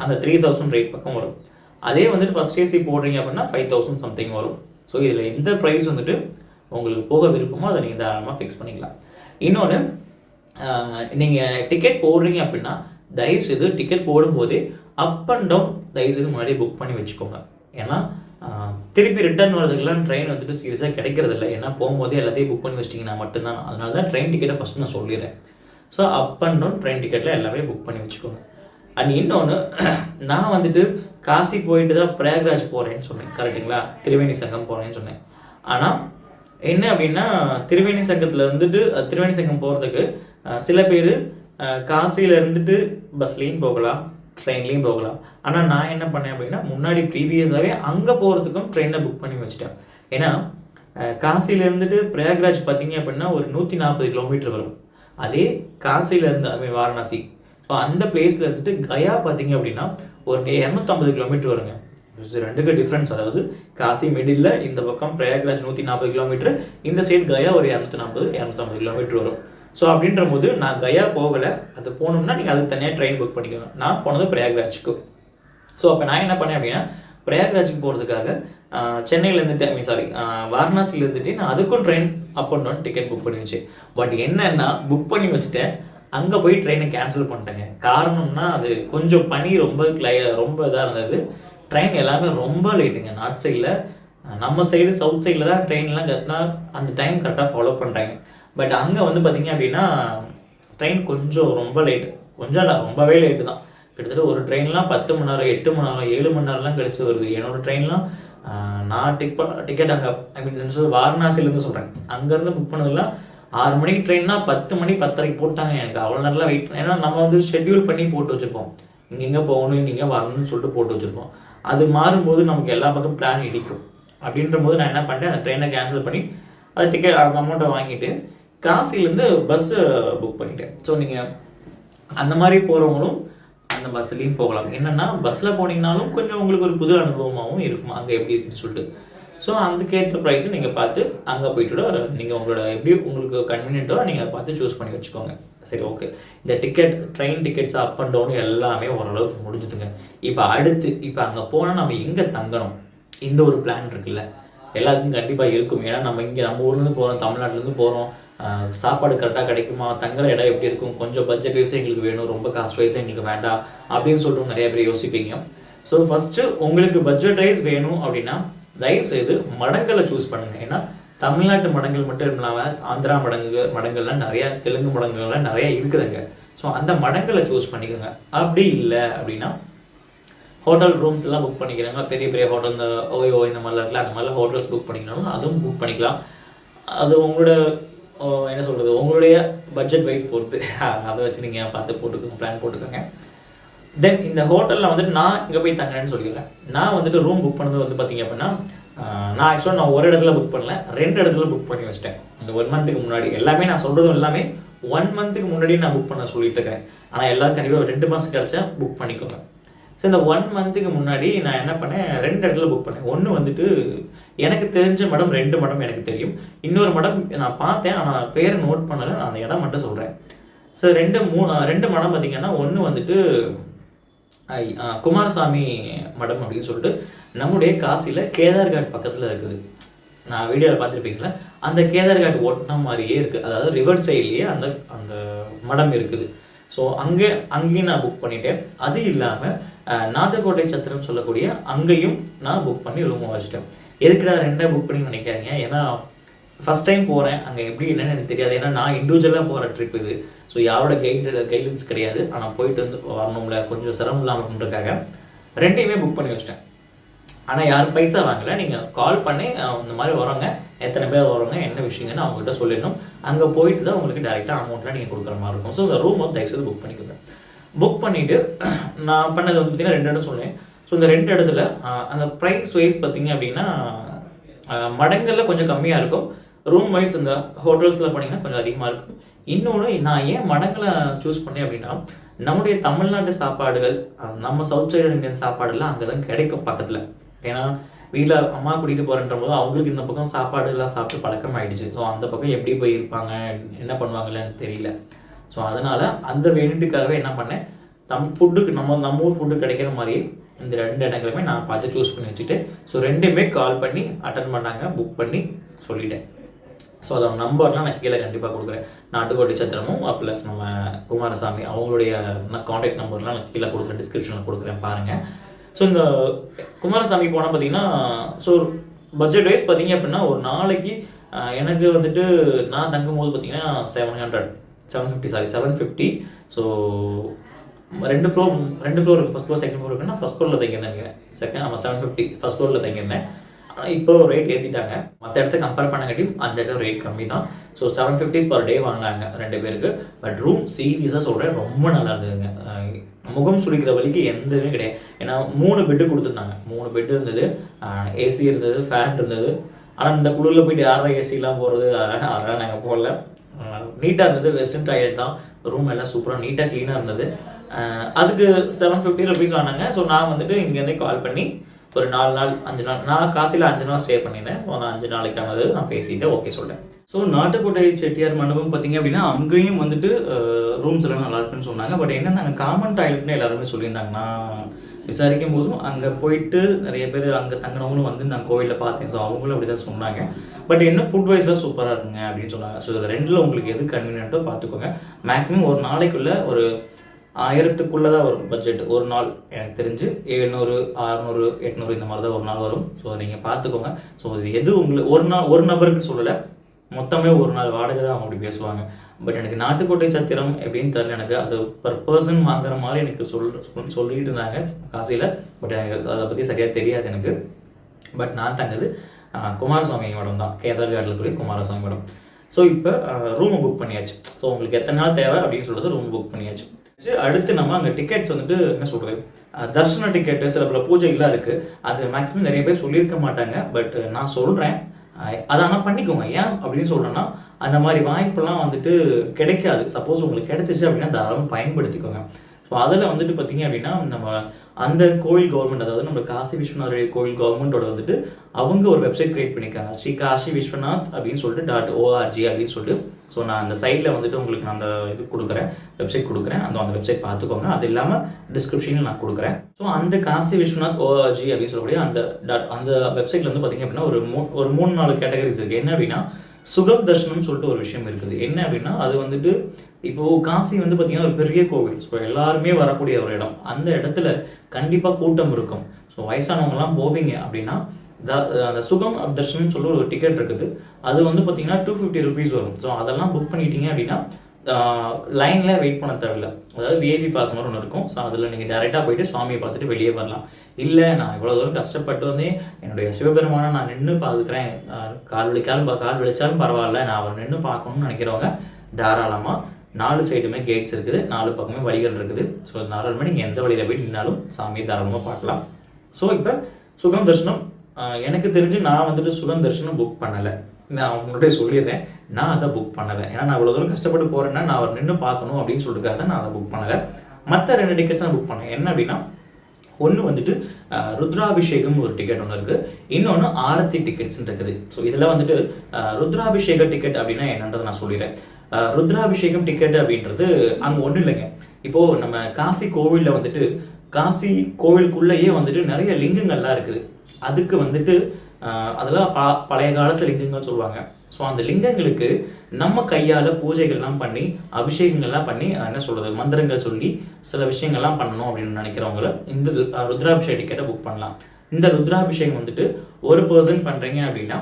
அந்த 3000 ரேட் பக்கம் வரும். அதே வந்துட்டு ஃபஸ்ட் ஏசி போடுறீங்க அப்படின்னா 5000 சம்திங் வரும். ஸோ இதில் எந்த ப்ரைஸ் வந்துட்டு உங்களுக்கு போக விருப்பமோ அதை நீங்கள் தாராளமாக ஃபிக்ஸ் பண்ணிக்கலாம். இன்னொன்று, நீங்கள் டிக்கெட் போடுறீங்க அப்படின்னா தயவுசெய்து டிக்கெட் போடும்போதே அப் அண்ட் டவுன் தயவுசெய்து முன்னாடியே புக் பண்ணி வச்சுக்கோங்க. ஏன்னா திருப்பி ரிட்டர்ன் வரதுக்கெல்லாம் ட்ரெயின் வந்துட்டு சீரியஸாக கிடைக்கிறதில்ல. ஏன்னா போகும்போதே எல்லாத்தையும் புக் பண்ணி வச்சிட்டிங்கன்னா மட்டும்தான். அதனால தான் ட்ரெயின் டிக்கெட்டை ஃபஸ்ட்டு நான் சொல்லிடுறேன். So up and down train டிக்கெட்டில் எல்லாமே புக் பண்ணி வச்சுக்கோங்க. அண்ட் இன்னொன்று, நான் வந்துட்டு காசி போயிட்டு தான் பிரயாக்ராஜ் போகிறேன்னு சொன்னேன், கரெக்டுங்களா? திரிவேணி சங்கம் போகிறேன்னு சொன்னேன். ஆனால் என்ன அப்படின்னா திரிவேணி சங்கத்தில் வந்துட்டு திரிவேணி சங்கம் போகிறதுக்கு சில பேர் காசியில் இருந்துட்டு பஸ்லேயும் போகலாம், ட்ரெயின்லேயும் போகலாம். ஆனால் நான் என்ன பண்ணேன் அப்படின்னா முன்னாடி ப்ரீவியஸாகவே அங்கே போகிறதுக்கும் ட்ரெயினை புக் பண்ணி வச்சுட்டேன். ஏன்னா காசியில் இருந்துட்டு பிரயாக்ராஜ் பார்த்தீங்க அப்படின்னா ஒரு 140 கிலோமீட்டர் வரும். அதே காசியிலேருந்து அதுமாதிரி வாரணாசி, ஸோ அந்த பிளேஸில் இருந்துட்டு கயா பார்த்தீங்க அப்படின்னா ஒரு 250 கிலோமீட்டர் வருங்க. ரெண்டுக்கு டிஃப்ரென்ஸ். அதாவது காசி மிடில், இந்த பக்கம் பிரயாக்ராஜ் 140 கிலோமீட்டர், இந்த சைட் கயா ஒரு 250 கிலோமீட்டர் வரும். ஸோ அப்படின்ற போது நான் கயா போகலை, அது போகணும்னா நீங்கள் அதுக்கு தனியாக ட்ரெயின் புக் பண்ணிக்கோங்க. நான் போனது பிரயாக்ராஜுக்கு. ஸோ அப்போ நான் என்ன பண்ணேன் அப்படின்னா பிரயாக்ராஜுக்கு போகிறதுக்காக சென்னையிலேருந்துட்டு வாரணாசியில் இருந்துட்டு நான் அதுக்கும் train up and down ticket book பண்ணி வச்சேன். பட் என்னன்னா புக் பண்ணி வச்சுட்டேன், அங்கே போய் ட்ரெயினை கேன்சல் பண்ணிட்டேங்க. காரணம்னா அது கொஞ்சம் பனி ரொம்ப இதாக இருந்தது. ட்ரெயின் எல்லாமே ரொம்ப லேட்டுங்க. நார்த் சைடில், நம்ம சைடு சவுத் சைடில் தான் ட்ரெயின்லாம் கட்டினா அந்த டைம் கரெக்டாக ஃபாலோ பண்ணுறாங்க. பட் அங்கே வந்து பார்த்திங்க அப்படின்னா ட்ரெயின் கொஞ்சம் ரொம்ப லேட்டு, கொஞ்சம் இல்லை ரொம்பவே லேட்டு தான். கிட்டத்தட்ட ஒரு ட்ரெயின்லாம் 10 மணி நேரம், 8 மணி நேரம், 7 மணி நேரம்லாம் கழிச்சு வருது. என்னோடய ட்ரெயின்லாம் நான் டிக்கெட் அங்கே வாரணாசிலேருந்து சொல்கிறேன், அங்கேருந்து புக் பண்ணதெல்லாம் 6 மணிக்கு ட்ரெயின்னா 10 மணி 10:30க்கு போட்டாங்க. எனக்கு அவ்வளோ நேரம்லாம் வெயிட் பண்ண, ஏன்னா நம்ம வந்து ஷெட்யூல் பண்ணி போட்டு வச்சுருப்போம். இங்கே போகணும், இங்கே வரணும்னு சொல்லிட்டு போட்டு வச்சுருப்போம். அது மாறும்போது நமக்கு எல்லா பக்கம் பிளான் இடிக்கும். அப்படின்ற போது நான் என்ன பண்ணிட்டேன், அந்த ட்ரெயினை கேன்சல் பண்ணி அது டிக்கெட் அந்த அமௌண்ட்டை வாங்கிட்டு காசிலேருந்து பஸ்ஸு புக் பண்ணிட்டேன். ஸோ நீங்கள் அந்த மாதிரி போகிறவங்களும் அந்த பஸ்ஸுலேயும் போகலாம். என்னென்னா பஸ்ஸில் போனீங்கனாலும் கொஞ்சம் உங்களுக்கு ஒரு புது அனுபவமாகவும் இருக்கும், அங்கே எப்படி இருக்குன்னு சொல்லிட்டு. ஸோ அதுக்கேற்ற ப்ரைஸும் நீங்கள் பார்த்து அங்கே போய்ட்டு நீங்கள் உங்களோட எப்படி உங்களுக்கு கன்வீனியன்ட்டோ நீங்கள் பார்த்து சூஸ் பண்ணி வச்சுக்கோங்க. சரி, ஓகே. இந்த train tickets up and down எல்லாமே ஓரளவுக்கு முடிஞ்சுதுங்க. இப்போ இப்போ அங்கே போனால் நம்ம எங்கே தங்கணும், இந்த ஒரு பிளான் இருக்குல்ல, எல்லாத்துக்கும் கண்டிப்பாக இருக்கும். ஏன்னா நம்ம ஊர்லேருந்து போகிறோம், தமிழ்நாட்டிலேருந்து போகிறோம், சாப்பாடு கரெக்டாக கிடைக்குமா, தங்குற இடம் எப்படி இருக்கும், கொஞ்சம் பட்ஜெட் வைஸாக எங்களுக்கு வேணும், ரொம்ப காஸ்ட் வைஸாக எங்களுக்கு வேண்டாம் அப்படின்னு சொல்லிட்டு நிறைய பேர் யோசிப்பீங்க. ஸோ ஃபஸ்ட்டு உங்களுக்கு பட்ஜெட் வைஸ் வேணும் அப்படின்னா தயவுசெய்து மடங்களை சூஸ் பண்ணுங்கள். ஏன்னா தமிழ்நாட்டு மடங்கள் மட்டும் இல்லாமல் ஆந்திரா மடங்கள்லாம் நிறையா, தெலுங்கு மடங்கள்லாம் நிறையா இருக்குதுங்க. ஸோ அந்த மடங்களை சூஸ் பண்ணிக்கோங்க. அப்படி இல்லை அப்படின்னா ஹோட்டல் ரூம்ஸ் எல்லாம் புக் பண்ணிக்கிறாங்க, பெரிய பெரிய ஹோட்டல், இந்த ஓயோ இந்த மாதிரிலாம் இருக்குல்ல, அந்த மாதிரிலாம் ஹோட்டல்ஸ் புக் பண்ணிக்கணும், அதுவும் புக் பண்ணிக்கலாம். அது உங்களோட என்ன சொல்கிறது, உங்களுடைய பட்ஜெட் வைஸ் பொறுத்து அதை வச்சு நீங்கள் பார்த்து போட்டுக்கோங்க, பிளான் போட்டுக்கோங்க. தென் இந்த ஹோட்டலில் வந்துட்டு நான் இங்கே போய் தங்கினேன்னு சொல்லிக்கிறேன். நான் வந்துட்டு ரூம் புக் பண்ணது வந்து பார்த்தீங்க அப்படின்னா, நான் ஆக்சுவலாக நான் ஒரு இடத்துல புக் பண்ணல, 2 இடத்துல புக் பண்ணி வச்சிட்டேன். இந்த 1 மந்த்துக்கு முன்னாடி எல்லாமே நான் சொல்கிறதும் எல்லாமே 1 மந்த்துக்கு முன்னாடியே நான் புக் பண்ண சொல்லிட்டு இருக்கேன். ஆனால் எல்லோரும் கண்டிப்பாக 2 மாதம் கிடச்சா புக் பண்ணிக்கோங்க. ஸோ இந்த 1 மந்த்துக்கு முன்னாடி நான் என்ன பண்ணேன், 2 இடத்துல புக் பண்ணேன். ஒன்று வந்துட்டு எனக்கு தெரிஞ்ச மடம், 2 மடம் எனக்கு தெரியும். இன்னொரு மடம் நான் பார்த்தேன், ஆனால் பேரை நோட் பண்ணலை, நான் அந்த இடம் மட்டும் சொல்கிறேன். ஸோ 2 மடம் பார்த்திங்கன்னா, ஒன்று வந்துட்டு குமாரசாமி மடம் அப்படின்னு சொல்லிட்டு நம்முடைய காசியில் கேதார்காட் பக்கத்தில் இருக்குது. நான் வீடியோவில் பார்த்துருப்பீங்களா, அந்த கேதார்காட் ஒட்டின மாதிரியே இருக்குது. அதாவது ரிவர் சைட்லேயே அந்த அந்த மடம் இருக்குது. ஸோ அங்கேயும் நான் புக் பண்ணிட்டேன். அது இல்லாமல் நாட்டுக்கோட்டை சத்திரம் சொல்லக்கூடிய அங்கேயும் நான் புக் பண்ணி ரூமை வச்சுட்டேன். எதுக்குடா 2 புக் பண்ணி நினைக்காதீங்க, ஏன்னா ஃபஸ்ட் டைம் போகிறேன், அங்கே எப்படி என்னென்னு எனக்கு தெரியாது. ஏன்னா நான் இண்டிவிஜுவலாக போகிற ட்ரிப் இது. ஸோ யாரோட கைட்லைன்ஸ் கிடையாது. ஆனால் போயிட்டு வந்து வரணும்ல, கொஞ்சம் சிரமம் இல்லாமல் பண்ணுறதுக்காக 2யுமே புக் பண்ணி வச்சிட்டேன். ஆனால் யாரும் பைசா வாங்கலை. நீங்கள் கால் பண்ணி இந்த மாதிரி வரோங்க, எத்தனை பேர் வரோங்க, என்ன விஷயங்கன்னு அவங்ககிட்ட சொல்லிடணும். அங்கே போயிட்டு தான் உங்களுக்கு டேரெக்டாக அமௌண்ட்லாம் நீங்கள் கொடுக்குற மாதிரி இருக்கும். ஸோ இந்த ரூம் வந்து தயவுசெய்து புக் பண்ணிக்கோங்க. புக் பண்ணிவிட்டு நான் பண்ணது வந்து பார்த்திங்கன்னா 2 இடம் சொன்னேன். ஸோ இந்த 2 இடத்துல அந்த ப்ரைஸ் வைஸ் பார்த்திங்க அப்படின்னா மடங்களில் கொஞ்சம் கம்மியாக இருக்கும். ரூம் வைஸ் இந்த ஹோட்டல்ஸில் போனீங்கன்னா கொஞ்சம் அதிகமாக இருக்கும். இன்னொன்று, நான் ஏன் மடங்களை சூஸ் பண்ணேன் அப்படின்னா, நம்முடைய தமிழ்நாட்டு சாப்பாடுகள், நம்ம சவுத் சைடு இந்தியன் சாப்பாடுலாம் அங்கே தான் கிடைக்கும் பக்கத்தில். ஏன்னா வீட்டில் அம்மா கூட்டிகிட்டு போகிறன்ற போது அவங்களுக்கு இந்த பக்கம் சாப்பாடுலாம் சாப்பிட்டு பழக்கம் ஆகிடுச்சு. ஸோ அந்த பக்கம் எப்படி போய் இருப்பாங்க, என்ன பண்ணுவாங்கன்னு தெரியல. ஸோ அதனால் அந்த வேணுட்டுக்காகவே என்ன பண்ணேன், ஃபுட்டுக்கு நம்ம ஊர் ஃபுட்டு கிடைக்கிற மாதிரி இந்த 2 இடங்களுமே நான் பார்த்து சூஸ் பண்ணி வச்சுட்டு, ஸோ 2மே கால் பண்ணி அட்டன் பண்ணாங்க, புக் பண்ணி சொல்லிட்டேன். ஸோ அதோட நம்பர்லாம் நான் கீழே கண்டிப்பாக கொடுக்குறேன். நாட்டுக்கோட்டை சத்திரமும் ப்ளஸ் நம்ம குமாரசாமி அவங்களுடைய காண்டாக்ட் நம்பர்லாம் நான் கீழே கொடுக்குறேன், டிஸ்கிரிப்ஷனில் கொடுக்குறேன் பாருங்கள். ஸோ இந்த குமாரசாமி போனால் பார்த்தீங்கன்னா, ஸோ பட்ஜெட் வைஸ் பார்த்தீங்க அப்படின்னா ஒரு நாளைக்கு எனக்கு வந்துட்டு நான் தங்கும்போது பார்த்தீங்கன்னா 750. ஸோ 2 ஃப்ளோர் இருக்குது. ஃபஸ்ட் ஃப்ளோர் செகண்ட் ஃப்ளோர் இருக்குன்னா ஃபஸ்ட் ஃப்ளோரில் தங்கியிருந்தேன். நம்ம 750 ஃபஸ்ட் ஃப்ளோரில் தங்கியிருந்தேன். ஆனால் இப்போ ரேட் ஏற்றிட்டாங்க. மற்ற இடத்த கம்பேர் பண்ணங்காட்டியும் அந்த இடத்துல ரேட் கம்மி தான். ஸோ 750 per day வாங்கினாங்க 2 பேருக்கு. பட் ரூம் சீரியஸாக சொல்கிறேன், ரொம்ப நல்லா இருந்ததுங்க. முகம் சுழிக்கிற வழிக்கு எந்த இதுவுமே கிடையாது. ஏன்னா 3 பெட்டு கொடுத்துருந்தாங்க. 3 பெட்டு இருந்தது, ஏசி இருந்தது, ஃபேன் இருந்தது. ஆனால் இந்த குளிரில் போய்ட்டு யாரும் ஏசிலாம் போகிறது, அதெல்லாம் நாங்கள் போடல. நீட்டாக இருந்தது. வெஸ்டர்ன் டாய்லெட் தான். ரூம் எல்லாம் சூப்பராக நீட்டாக க்ளீனாக இருந்தது. அதுக்கு 750 rupees வாங்கினாங்க. ஸோ நான் வந்துட்டு இங்கேருந்தே கால் பண்ணி ஒரு 4 நாள் 5 நாள், நான் காசியில் 5 நாள் ஸ்டே பண்ணியிருந்தேன். அந்த 5 நாளைக்கானது நான் பேசிட்டு ஓகே சொல்லிட்டேன். ஸோ நாட்டுக்கோட்டை செட்டியார் மண்டபம் பார்த்திங்க அப்படின்னா அங்கேயும் வந்துட்டு ரூம்ஸ் எல்லாம் நல்லா இருக்குன்னு சொன்னாங்க. பட் என்ன, நாங்கள் காமன் டாய்லெட்னு எல்லாருமே சொல்லியிருந்தாங்க. நான் விசாரிக்கும் போதும் அங்கே போயிட்டு நிறைய பேர் அங்கே தங்கினவங்களும் வந்து நான் கோவிலில் பார்த்தேன். ஸோ அவங்களும் அப்படி தான் சொன்னாங்க. பட் என்ன ஃபுட் வைஸ்லாம் சூப்பராக இருக்குங்க அப்படின்னு சொன்னாங்க. ஸோ இதில் 2ல் உங்களுக்கு எது கன்வீனியன்ட்டோ பார்த்துக்கோங்க. மேக்ஸிமம் ஒரு நாளைக்குள்ளே ஒரு 1000க்குள்ளே தான் வரும் பட்ஜெட். ஒரு நாள் எனக்கு தெரிஞ்சு 700, 600, 800 இந்த மாதிரி தான் ஒரு நாள் வரும். ஸோ நீங்கள் பார்த்துக்கோங்க. ஸோ இது எது உங்களுக்கு ஒரு நபருக்கு சொல்லலை, மொத்தமே ஒரு நாள் வாடகை தான் அவங்க அப்படி பேசுவாங்க. பட் எனக்கு நாட்டுக்கோட்டை சத்திரம் எப்படின்னு தெரியல. எனக்கு அது பர் பர்சன் வாங்குற மாதிரி எனக்கு சொல்லிட்டு இருந்தாங்க காசியில். பட் எனக்கு அதை பற்றி சரியாக தெரியாது எனக்கு. பட் நான் தங்குது குமாரசாமி மடம் தான், கேதார்காட்டில் கூடிய குமாரசாமி மடம். ஸோ இப்போ ரூமை புக் பண்ணியாச்சு. ஸோ உங்களுக்கு எத்தனை நாள் தேவை அப்படின்னு சொல்கிறது ரூம் புக் பண்ணியாச்சு. அடுத்து நம்ம அங்கே டிக்கெட்ஸ் வந்துட்டு என்ன சொல்கிறது, தர்ஷன டிக்கெட்டு சில பல பூஜைகள்லாம் இருக்குது. அது மேக்ஸிமம் நிறைய பேர் சொல்லியிருக்க மாட்டாங்க. பட் நான் சொல்கிறேன், அதை ஆனால் பண்ணிக்கோங்க. ஏன் அப்படின்னு சொல்கிறேன்னா, அந்த மாதிரி வாய்ப்பெல்லாம் வந்துட்டு கிடைக்காது. சப்போஸ் உங்களுக்கு கிடைச்சிச்சு அப்படின்னா தாராளமாக பயன்படுத்திக்கோங்க. ஸோ அதில் வந்துட்டு பார்த்தீங்க அப்படின்னா, நம்ம அந்த கோவில் கவர்மெண்ட், அதாவது நம்ம காசி விஸ்வநாத் கோவில் கவர்மெண்ட்டோட வந்துட்டு அவங்க ஒரு வெப்சைட் கிரியேட் பண்ணியிருக்காங்க, ஸ்ரீ காசி விஸ்வநாத் அப்படின்னு சொல்லிட்டு .org அப்படின்னு சொல்லிட்டு. ஸோ நான் அந்த சைட்டில் வந்துட்டு உங்களுக்கு நான் அந்த இது கொடுக்குறேன், வெப்சைட் கொடுக்குறேன். அந்த வெப்சைட் பார்த்துக்கோங்க. அது இல்லாமல் டிஸ்கிரிப்ஷனில் நான் கொடுக்குறேன். ஸோ அந்த காசி விஸ்வநாத் .org அப்படின்னு சொல்லக்கூடிய அந்த வெப்சைட்டில் வந்து பார்த்தீங்க அப்படின்னா ஒரு 3-4 கேட்டகரிஸ் இருக்குது. என்ன அப்படின்னா, சுகம் தர்ஷனம் சொல்லிட்டு ஒரு விஷயம் இருக்குது. என்ன அப்படின்னா, அது வந்துட்டு இப்போது காசி வந்து பார்த்திங்கன்னா ஒரு பெரிய கோவில். ஸோ எல்லாருமே வரக்கூடிய ஒரு இடம். அந்த இடத்துல கண்டிப்பாக கூட்டம் இருக்கும். ஸோ வயசானவங்கலாம் போவீங்க அப்படின்னா அந்த சுகம் தர்ஷனம் சொல்லி ஒரு டிக்கெட் இருக்குது. அது வந்து பார்த்திங்கன்னா 250 rupees வரும். ஸோ அதெல்லாம் புக் பண்ணிட்டீங்க அப்படின்னா லைனில் வெயிட் பண்ண தேவையில்லை. அதாவது விஐபி பாஸ் மாதிரி ஒன்று இருக்கும். ஸோ அதில் நீங்கள் டேரெக்டாக போயிட்டு சுவாமியை பார்த்துட்டு வெளியே வரலாம். இல்லை, நான் இவ்வளோ தூரம் கஷ்டப்பட்டு வந்து என்னுடைய சிவபெருமானை நான் நின்று பார்த்துக்கிறேன், கால் விழிச்சாலும் பரவாயில்ல, நான் அவர் நின்று பார்க்கணும்னு நினைக்கிறவங்க தாராளமாக 4 சைடுமே கேட்ஸ் இருக்குது, 4 பக்கமே வழிகள் இருக்குது. ஸோ தாராளமாக நீங்கள் எந்த வழியில் போய் நின்னாலும் சாமியை தாராளமாக பார்க்கலாம். ஸோ இப்போ சுகம் தர்ஷனம் எனக்கு தெரிஞ்சு நான் வந்துட்டு சுகம் தர்ஷனம் புக் பண்ணலை. நான் அவங்கள்ட்ட சொல்லிடுறேன், நான் அதை புக் பண்ணலை. ஏன்னா நான் இவ்வளோ தூரம் கஷ்டப்பட்டு போகிறேன்னா நான் அவர் நின்று பார்க்கணும் அப்படின்னு சொல்லிட்டு நான் அதை புக் பண்ணலை. மற்ற 2 டிக்கெட்ஸ் நான் புக் பண்ணேன். என்ன அப்படின்னா, ஒன்று வந்துட்டு ருத்ராபிஷேகம் ஒரு டிக்கெட் ஒன்று இருக்குது, இன்னொன்று ஆரத்தி டிக்கெட்ஸ்ன்னு இருக்குது. ஸோ இதில் வந்துட்டு ருத்ராபிஷேக டிக்கெட் அப்படின்னா என்னன்றதை நான் சொல்லிடுறேன். ருத்ராபிஷேகம் டிக்கெட் அப்படின்றது அங்கே ஒன்றும் இல்லைங்க. இப்போது நம்ம காசி கோவிலில் வந்துட்டு காசி கோவிலுக்குள்ளேயே வந்துட்டு நிறைய லிங்கங்கள்லாம் இருக்குது. அதுக்கு வந்துட்டு அதெல்லாம் பழைய காலத்து லிங்கங்கள் சொல்லுவாங்க. ஸோ அந்த லிங்கங்களுக்கு நம்ம கையால் பூஜைகள்லாம் பண்ணி அபிஷேகங்கள்லாம் பண்ணி என்ன சொல்கிறது, மந்திரங்கள் சொல்லி சில விஷயங்கள்லாம் பண்ணணும் அப்படின்னு நினைக்கிறவங்கள இந்த ருத்ராபிஷேக டிக்கெட்டை புக் பண்ணலாம். இந்த ருத்ராபிஷேகம் வந்துட்டு ஒரு பர்சன் பண்ணுறீங்க அப்படின்னா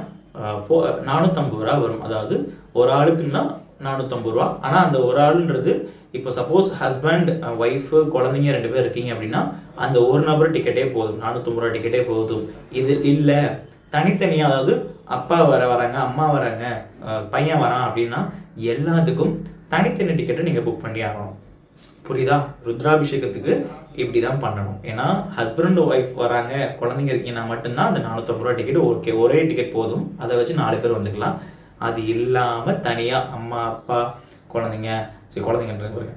450 ரூபா வரும். அதாவது ஒரு ஆளுக்குன்னா 450 ரூபா. ஆனால் அந்த ஒரு ஆளுன்றது இப்போ சப்போஸ் ஹஸ்பண்ட் ஒய்ஃபு குழந்தைங்க 2 பேர் இருக்கீங்க அப்படின்னா அந்த ஒரு நபர் டிக்கெட்டே போதும், 450 ரூபா டிக்கெட்டே போதும். இது இல்லை தனித்தனியாக, அதாவது அப்பா வராங்க, அம்மா வராங்க, பையன் வரான் அப்படின்னா எல்லாத்துக்கும் தனித்தனி டிக்கெட்டை நீங்கள் புக் பண்ணி ஆகணும். புரியுதா? ருத்ராபிஷேகத்துக்கு இப்படி தான் பண்ணணும். ஏன்னா ஹஸ்பண்ட் ஒய்ஃப் வராங்க, குழந்தைங்க இருக்கீங்கன்னா மட்டும்தான் அந்த 450 ரூபா டிக்கெட் ஓகே, ஒரே டிக்கெட் போதும், அதை வச்சு 4 பேர் வந்துக்கலாம். அது இல்லாமல் தனியாக அம்மா அப்பா குழந்தைங்க, குழந்தைங்கன்றது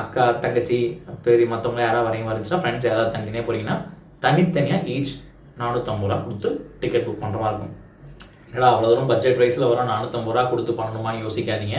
அக்கா தங்கச்சி பெரிய மற்றவங்க யாராவது வரீங்க வந்துச்சுன்னா ஃப்ரெண்ட்ஸ் யாராவது தனித்தனியாக போகிறீங்கன்னா தனித்தனியாக ஈச் 450 ரூபா கொடுத்து டிக்கெட் புக் பண்ணுற மாதிரி இருக்கும். ஏன்னா அவ்வளோ தூரம் பட்ஜெட் ப்ரைஸில் வரும், 450 ரூபா கொடுத்து பண்ணணுமான்னு யோசிக்காதீங்க.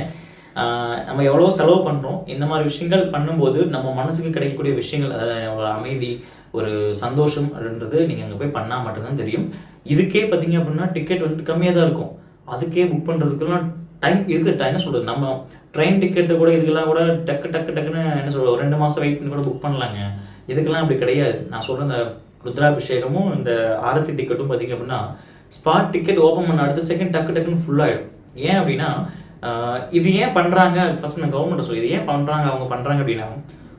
நம்ம எவ்வளோ செலவு பண்ணுறோம், இந்த மாதிரி விஷயங்கள் பண்ணும்போது நம்ம மனசுக்கு கிடைக்கக்கூடிய விஷயங்கள், அதாவது ஒரு அமைதி, ஒரு சந்தோஷம் அப்படின்றது நீங்கள் அங்கே போய் பண்ணால் மட்டும்தான் தெரியும். இதுக்கே பார்த்தீங்க அப்படின்னா டிக்கெட் வந்துட்டு கம்மியாக தான் இருக்கும். அதுக்கே புக் பண்ணுறதுக்கெல்லாம் டைம் இருக்குது. என்ன சொல்கிறது, நம்ம ட்ரெயின் டிக்கெட்டு கூட இதுக்கெல்லாம் கூட டக்குன்னு என்ன சொல்கிறது, ஒரு 2 மாதம் வெயிட் பண்ணி கூட புக் பண்ணலாங்க. இதுக்கெல்லாம் அப்படி கிடையாது. நான் சொல்கிற இந்த ருத்ராபிஷேகமும் இந்த ஆரத்தி டிக்கெட்டும் பார்த்திங்க அப்படின்னா ஸ்பாட் டிக்கெட் ஓப்பன் பண்ண அடுத்த செகண்ட் டக்குன்னு ஃபுல்லாகிடும். ஏன் அப்படின்னா இது ஏன் பண்ணுறாங்க, ஃபஸ்ட் நான் கவர்மெண்ட்டை சொல்லி இது ஏன் அவங்க பண்ணுறாங்க அப்படின்னா,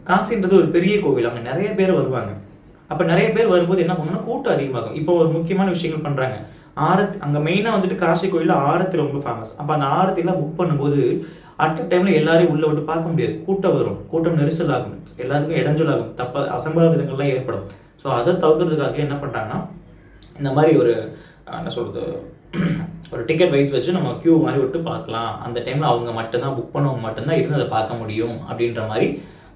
காசின்றது ஒரு பெரிய கோவில், அங்கே நிறைய பேர் வருவாங்க. அப்போ நிறைய பேர் வரும்போது என்ன பண்ணணும்னா கூட்டம் அதிகமாகும். இப்போ ஒரு முக்கியமான விஷயங்கள் பண்ணுறாங்க, ஆரத்தி அங்கே மெயினாக வந்துட்டு காசி கோயிலில் ஆரத்தி ரொம்ப ஃபேமஸ். அப்போ அந்த ஆரத்திலாம் புக் பண்ணும்போது அட் டைமில் எல்லாரையும் உள்ளே விட்டு பார்க்க முடியாது, கூட்டம் வரும், கூட்டம் நெரிசல் ஆகும், எல்லாத்துக்கும் இடைஞ்சலாகும், அசம்பாவிதங்கள்லாம் ஏற்படும். ஸோ அதை தவிர்க்கிறதுக்காக என்ன பண்ணுறாங்கன்னா, இந்த மாதிரி ஒரு என்ன சொல்கிறது, ஒரு டிக்கெட் வைஸ் வச்சு நம்ம க்யூ மாதிரி விட்டு பார்க்கலாம். அந்த டைமில் அவங்க மட்டும்தான் புக் பண்ணவங்க மட்டும்தான் இருந்து அதை பார்க்க முடியும் அப்படின்ற மாதிரி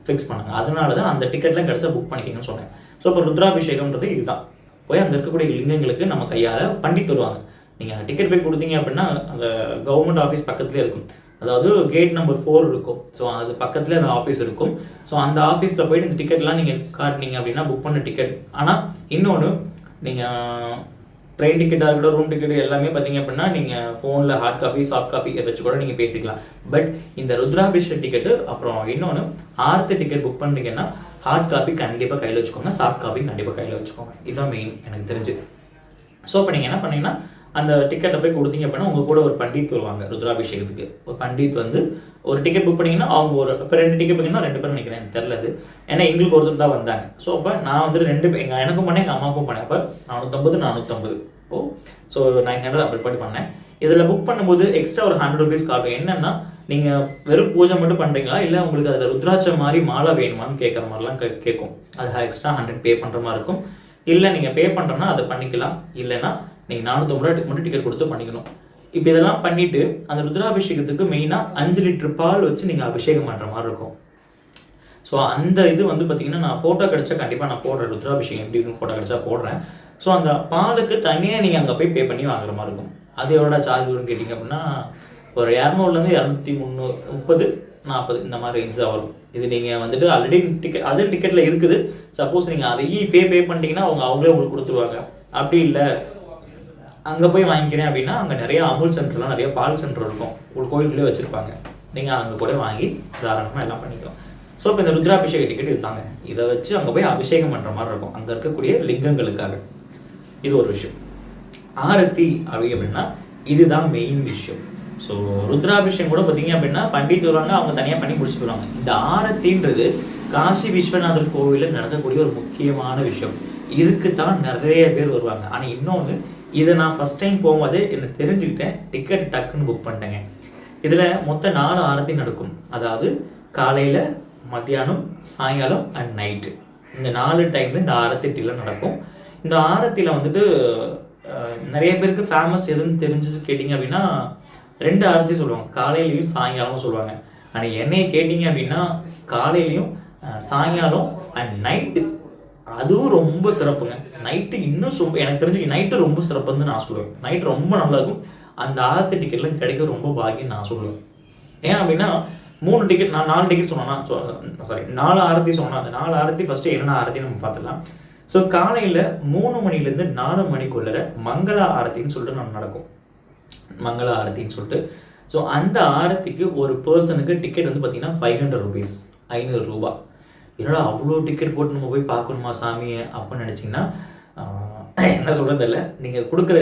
ஃபிக்ஸ் பண்ணாங்க. அதனால தான் அந்த டிக்கெட்லாம் கிடச்சா புக் பண்ணிக்கிங்கன்னு சொன்னேன். ஸோ இப்போ ருத்ராபிஷேகம்ன்றது இதுதான். போய் அங்கே இருக்கக்கூடிய லிங்கங்களுக்கு நம்ம கையால் பண்ணி தருவாங்க. நீங்கள் அந்த டிக்கெட் போய் கொடுத்தீங்க அப்படின்னா அந்த கவர்மெண்ட் ஆஃபீஸ் பக்கத்துலேயே இருக்கும். அதாவது கேட் நம்பர் 4 இருக்கும். ஸோ அது பக்கத்துலேயே அந்த ஆஃபீஸ் இருக்கும். ஸோ அந்த ஆஃபீஸில் போய்ட்டு இந்த டிக்கெட்லாம் நீங்கள் காட்டினீங்க அப்படின்னா புக் பண்ண டிக்கெட். ஆனால் இன்னொன்று, நீங்கள் ட்ரெயின் டிக்கெட்டாக இருக்கட்டும், ரூம் டிக்கெட் எல்லாமே பார்த்தீங்க அப்படின்னா நீங்கள் ஃபோனில் ஹார்ட் காப்பி சாஃப்ட் காப்பி இதை வச்சு கூட நீங்கள் பேசிக்கலாம். பட் இந்த ருத்ராபிஷேக டிக்கெட்டு அப்புறம் இன்னொன்று ஆர்த்தி டிக்கெட் புக் பண்ணுறீங்கன்னா ஹார்ட் காப்பி கண்டிப்பாக கையில் வச்சுக்கோங்க, சாஃப்ட் காப்பி கண்டிப்பாக கையில் வச்சுக்கோங்க. இதுதான் மெயின் எனக்கு தெரிஞ்சு. ஸோ இப்போ நீங்கள் என்ன பண்ணீங்கன்னா அந்த டிக்கெட்டை போய் கொடுத்தீங்க அப்படின்னா உங்கள் கூட ஒரு பண்டித் வருவாங்க ருத்ராபிஷேகத்துக்கு. ஒரு பண்டித் வந்து ஒரு டிக்கெட் புக் பண்ணிங்கன்னா அவங்க ஒரு இப்போ 2 டிக்கெட் பண்ணிங்கன்னா 2 பேர் நினைக்கிறேன், எனக்கு தெரிலது. ஏன்னா எங்களுக்கு ஒருத்தர் தான் வந்தாங்க. ஸோ அப்போ நான் வந்துட்டு 2 எனக்கும் பண்ணேன், எங்கள் அம்மாவுக்கும் பண்ணேன். அப்போ 450 ஸோ 900 அப்படி பண்ணேன். இதில் புக் பண்ணும்போது எக்ஸ்ட்ரா ஒரு 100 ருபீஸ் காட்டும். என்னென்னா நீங்கள் வெறும் பூஜை மட்டும் பண்ணுறீங்களா, இல்லை உங்களுக்கு அதில் ருத்ராட்சம் மாதிரி மாலை வேணுமான்னு கேட்குற மாதிரிலாம் கேட்கும். அது எக்ஸ்ட்ரா 100 பே பண்ணுற மாதிரி இருக்கும். இல்லை நீங்கள் பே பண்ணுறோன்னா அதை பண்ணிக்கலாம், இல்லைன்னா நீங்கள் 450 ரூபா மட்டும் டிக்கெட் கொடுத்து பண்ணிக்கணும். இப்போ இதெல்லாம் பண்ணிவிட்டு அந்த ருத்ராபிஷேகத்துக்கு மெயினாக 5 லிட்டர் பால் வச்சு நீங்கள் அபிஷேகம் பண்ணுற மாதிரி இருக்கும். ஸோ அந்த இது வந்து பார்த்திங்கன்னா நான் ஃபோட்டோ கிடச்சா கண்டிப்பாக நான் போடுறேன், ருத்ராபிஷேகம் எப்படி இருக்குன்னு ஃபோட்டோ கிடச்சா போடுறேன். ஸோ அந்த பாலுக்கு தனியாக நீங்கள் அங்கே போய் பே பண்ணி வாங்குற மாதிரி இருக்கும். அது எவ்வளோ சார்ஜ் வரும்னு கேட்டிங்க அப்படின்னா ஒரு 200லேருந்து 230 40 இந்த மாதிரி ரேஞ்ச் தான் வரும். இது நீங்கள் வந்துட்டு ஆல்ரெடி டிக்கெட்டில் இருக்குது. சப்போஸ் நீங்கள் அதையும் பே பண்ணிட்டீங்கன்னா அவங்களே உங்களுக்கு கொடுத்துருவாங்க. அப்படி இல்லை அங்கே போய் வாங்கிக்கிறேன் அப்படின்னா அங்கே நிறைய அமுல் சென்டர்லாம் நிறைய பால் சென்டர் இருக்கும், ஒரு கோயிலுக்குள்ளே வச்சுருப்பாங்க. நீங்கள் அங்கே கூட வாங்கி தாராளமாக எல்லாம் பண்ணிக்கலாம். ஸோ இப்போ இந்த ருத்ராபிஷேக டிக்கெட் இருக்காங்க, இதை வச்சு அங்கே போய் அபிஷேகம் பண்ணுற மாதிரி இருக்கும் அங்கே இருக்கக்கூடிய லிங்கங்களுக்காக. இது ஒரு விஷயம். ஆரத்தி அப்படின்னா இதுதான் மெயின் விஷயம். ஸோ ருத்ராபிஷேகம் கூட பார்த்தீங்க அப்படின்னா பண்டித் வருவாங்க, அவங்க தனியாக பண்ணி முடிச்சுட்டு வருவாங்க. இந்த ஆரத்தின்றது காசி விஸ்வநாதர் கோவிலில் நடக்கக்கூடிய ஒரு முக்கியமான விஷயம். இதுக்கு தான் நிறைய பேர் வருவாங்க. ஆனால் இன்னொன்று, இதை நான் ஃபஸ்ட் டைம் போகும்போது எனக்கு தெரிஞ்சுக்கிட்டேன், டிக்கெட் டக்குன்னு புக் பண்ணிட்டேங்க. இதில் மொத்தம் 4 ஆரத்தி நடக்கும். அதாவது காலையில், மத்தியானம், சாயங்காலம் அண்ட் நைட்டு, இந்த 4 டைமில் இந்த ஆரத்தி டீலாம் நடக்கும். இந்த ஆரத்தியில் வந்துட்டு நிறைய பேருக்கு ஃபேமஸ் எதுன்னு தெரிஞ்சு கேட்டிங்க அப்படின்னா 2 ஆரத்தி சொல்லுவாங்க, காலையிலையும் சாயங்காலமும் சொல்லுவாங்க. ஆனால் என்னையை கேட்டிங்க அப்படின்னா காலையிலையும் சாயங்காலம் அண்ட் நைட்டு அதுவும் ரொம்ப சிறப்புங்க. நைட்டு இன்னும் எனக்கு தெரிஞ்சு நைட்டு ரொம்ப சிறப்புன்னு நான் சொல்லுவேன். நைட்டு ரொம்ப நல்லாயிருக்கும். அந்த ஆரத்தி டிக்கெட்லாம் கிடைக்க ரொம்ப பாக்கியம் நான் சொல்லுவேன். ஏன் அப்படின்னா 3 டிக்கெட், நான் 4 டிக்கெட் சொன்னேன்னா 4 ஆரத்தி சொன்னேன். அந்த 4 ஆரத்தி ஃபஸ்ட்டு என்னென்ன ஆரத்தி நம்ம பார்த்துக்கலாம். ஸோ காலையில் 3 மணிலேருந்து 4 மணிக்குள்ளே மங்கள ஆரத்தின்னு சொல்லிட்டு நம்ம நடக்கும். மங்கள ஆரத்தின்னு சொல்லிட்டு. ஸோ அந்த ஆரத்திக்கு ஒரு பர்சனுக்கு டிக்கெட் வந்து பார்த்திங்கன்னா 500 ருபீஸ், 500 ரூபா. என்னடா அவ்வளோ டிக்கெட் போட்டு நம்ம போய் பார்க்கணுமா சாமியை அப்படின்னு நினச்சிங்கன்னா என்ன சொல்கிறது இல்லை. நீங்கள் கொடுக்குற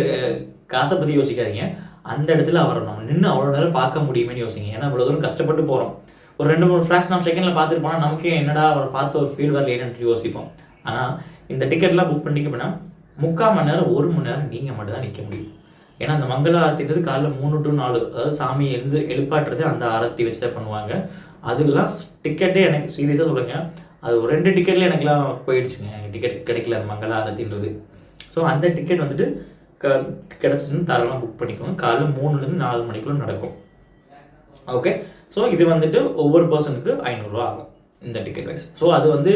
காசை பற்றி யோசிக்காதீங்க. அந்த இடத்துல அவரை நம்ம நின்று அவ்வளோ நேரம் பார்க்க முடியுமேன்னு யோசிங்க. ஏன்னா அவ்வளோ தூரம் கஷ்டப்பட்டு போகிறோம். ஒரு 2-3 ஃப்ராக்ஷன் ஆஃப் செகண்டில் பார்த்துட்டு போனால் நமக்கே என்னடா அவரை பார்த்து ஒரு ஃபீல் வரலேன்னு யோசிப்போம். ஆனால் இந்த டிக்கெட்லாம் புக் பண்ணிக்க அப்படின்னா 3/4 மணி நேரம் 1 மணி நேரம் நீங்கள் மட்டும் தான் நிற்க முடியும். ஏன்னா அந்த மங்கள ஆரத்தின்றது காலைல 3 to 4, அதாவது சாமியை எழுப்பாட்டுறது அந்த ஆரத்தி வச்சு தான் பண்ணுவாங்க. அதுக்கெல்லாம் டிக்கெட்டே எனக்கு சீரியஸாக சொல்லுங்க, அது ஒரு 2 டிக்கெட்ல எனக்குலாம் போயிடுச்சுங்க. எனக்கு டிக்கெட் கிடைக்கல அந்த மங்கள ஆரத்தின்றது. ஸோ அந்த டிக்கெட் வந்துட்டு கிடச்சிச்சுன்னு தாராளமாக புக் பண்ணிக்கோங்க. காலைல 3லேருந்து 4 மணிக்குள்ளே நடக்கும். ஓகே. ஸோ இது வந்துட்டு ஒவ்வொரு பர்சனுக்கு 500 ரூபா ஆகும் இந்த டிக்கெட் வைஸ். ஸோ அது வந்து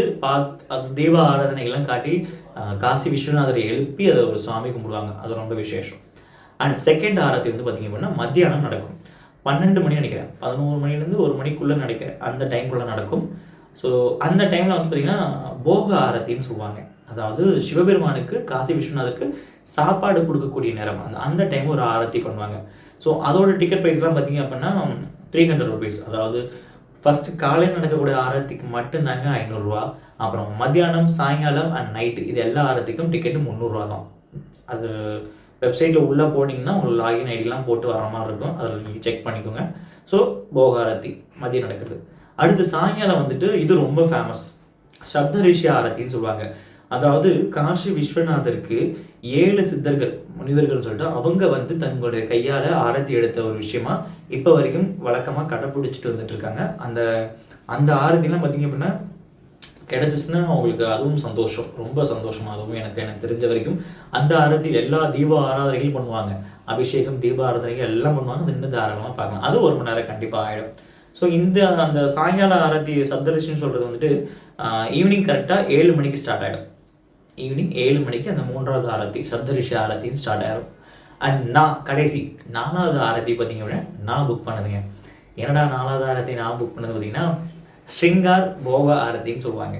அது தெய்வ ஆராதனைகள்லாம் காட்டி காசி விஸ்வநாதரை எழுப்பி அதை ஒரு சுவாமி கும்பிடுவாங்க. அது ரொம்ப விசேஷம். அண்ட் செகண்ட் ஆரத்தி வந்து பார்த்திங்க அப்படின்னா மத்தியானம் நடக்கும். 12 மணி நினைக்கிறேன், 11 மணிலேருந்து 1 மணிக்குள்ளே நினைக்கிறேன், அந்த டைம்குள்ளே நடக்கும். ஸோ அந்த டைமில் வந்து பார்த்திங்கன்னா போக ஆரத்தின்னு சொல்லுவாங்க. அதாவது சிவபெருமானுக்கு காசி விஸ்வநாதருக்கு சாப்பாடு கொடுக்கக்கூடிய நேரம். அந்த டைம் ஒரு ஆரத்தி பண்ணுவாங்க. ஸோ அதோட டிக்கெட் ப்ரைஸ்லாம் பார்த்திங்க அப்படின்னா 300 ருபீஸ். அதாவது ஃபஸ்ட்டு காலையில் நடக்கக்கூடிய ஆரத்திக்கு மட்டும்தாங்க 500 ரூபா. அப்புறம் மத்தியானம், சாயங்காலம் அண்ட் நைட்டு இது எல்லா ஆரத்திக்கும் டிக்கெட்டு 300 ரூபா தான். அது வெப்சைட்டில் உள்ளே போனீங்கன்னா உங்களுக்கு லாகின் ஐடிலாம் போட்டு வர மாதிரி இருக்கும். அதில் நீங்கள் செக் பண்ணிக்கோங்க. ஸோ போக ஆரத்தி மதியம் நடக்குது. அடுத்து சாயங்காலம் வந்துட்டு இது ரொம்ப ஃபேமஸ், சப்தரிஷி ஆரத்தின்னு சொல்லுவாங்க. அதாவது காசி விஸ்வநாதருக்கு 7 சித்தர்கள் முனிவர்கள் சொல்லிட்டு அவங்க வந்து தங்களுடைய கையால் ஆரத்தி எடுத்த ஒரு விஷயமா இப்போ வரைக்கும் வழக்கமாக கடைப்பிடிச்சிட்டு வந்துட்டு இருக்காங்க. அந்த ஆரத்திலாம் பார்த்திங்க அப்படின்னா கிடச்சிச்சுன்னா அவங்களுக்கு அதுவும் சந்தோஷம், ரொம்ப சந்தோஷமாக. அதுவும் எனக்கு தெரிஞ்ச வரைக்கும் அந்த ஆரத்தி எல்லா தீப ஆராதனைகளும் பண்ணுவாங்க. அபிஷேகம், தீப ஆராதனைகள் எல்லாம் பண்ணுவாங்க. அது இன்னும் தாராளமாக பார்க்கலாம். அது 1 மணி நேரம் கண்டிப்பாக ஆகிடும். ஸோ அந்த சாயங்கால ஆரத்தி சப்தரிஷின்னு சொல்கிறது வந்துட்டு ஈவினிங் கரெக்டாக 7 மணிக்கு ஸ்டார்ட் ஆகிடும். ஈவினிங் 7 மணிக்கு அந்த 3வது ஆரத்தி சப்தரிஷி ஆரத்தின்னு ஸ்டார்ட் ஆகிடும். அண்ட் கடைசி 4வது ஆரத்தி பார்த்திங்க அப்படின்னா நான் புக் பண்ணதுங்க. என்னடா 4வது ஆரத்தி நான் புக் பண்ணது பார்த்திங்கன்னா ஸ்ருங்கார் போக ஆரத்தின்னு சொல்லுவாங்க.